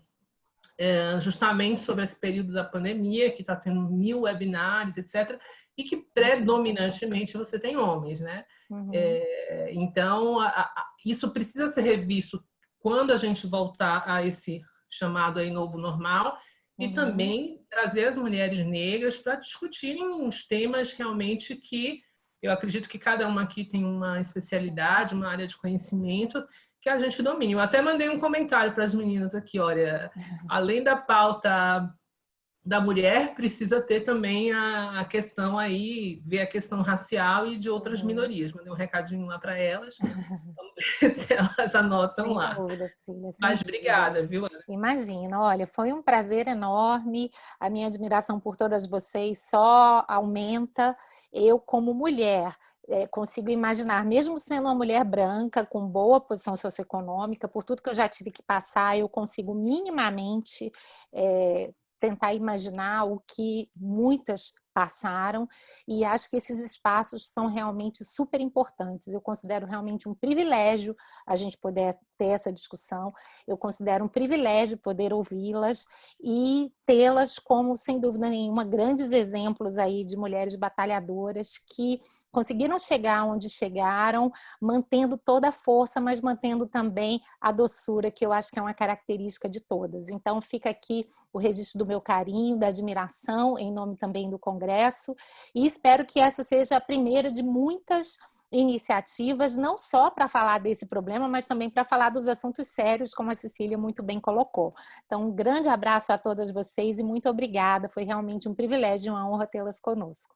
justamente sobre esse período da pandemia, que está tendo 1000 webinários, etc., e que predominantemente você tem homens, né? Então, isso precisa ser revisto quando a gente voltar a esse chamado aí novo normal, e também trazer as mulheres negras para discutirem os temas realmente que eu acredito que cada uma aqui tem uma especialidade, uma área de conhecimento que a gente domine. Eu até mandei um comentário para as meninas aqui, olha, além da pauta da mulher, precisa ter também a questão aí, ver a questão racial e de outras minorias. Mandei um recadinho lá para elas, vamos ver se elas anotam lá.
Dúvida, filha,
mas obrigada, viu, Ana?
Imagina, olha, foi um prazer enorme, a minha admiração por todas vocês só aumenta. Eu, como mulher, consigo imaginar, mesmo sendo uma mulher branca, com boa posição socioeconômica, por tudo que eu já tive que passar, eu consigo minimamente tentar imaginar o que muitas passaram, e acho que esses espaços são realmente super importantes. Eu considero realmente um privilégio a gente poder ter essa discussão, eu considero um privilégio poder ouvi-las e tê-las como, sem dúvida nenhuma, grandes exemplos aí de mulheres batalhadoras que conseguiram chegar onde chegaram, mantendo toda a força, mas mantendo também a doçura, que eu acho que é uma característica de todas. Então, fica aqui o registro do meu carinho, da admiração, em nome também do Congresso, e espero que essa seja a primeira de muitas iniciativas, não só para falar desse problema, mas também para falar dos assuntos sérios, como a Cecília muito bem colocou. Então, um grande abraço a todas vocês e muito obrigada, foi realmente um privilégio e uma honra tê-las conosco.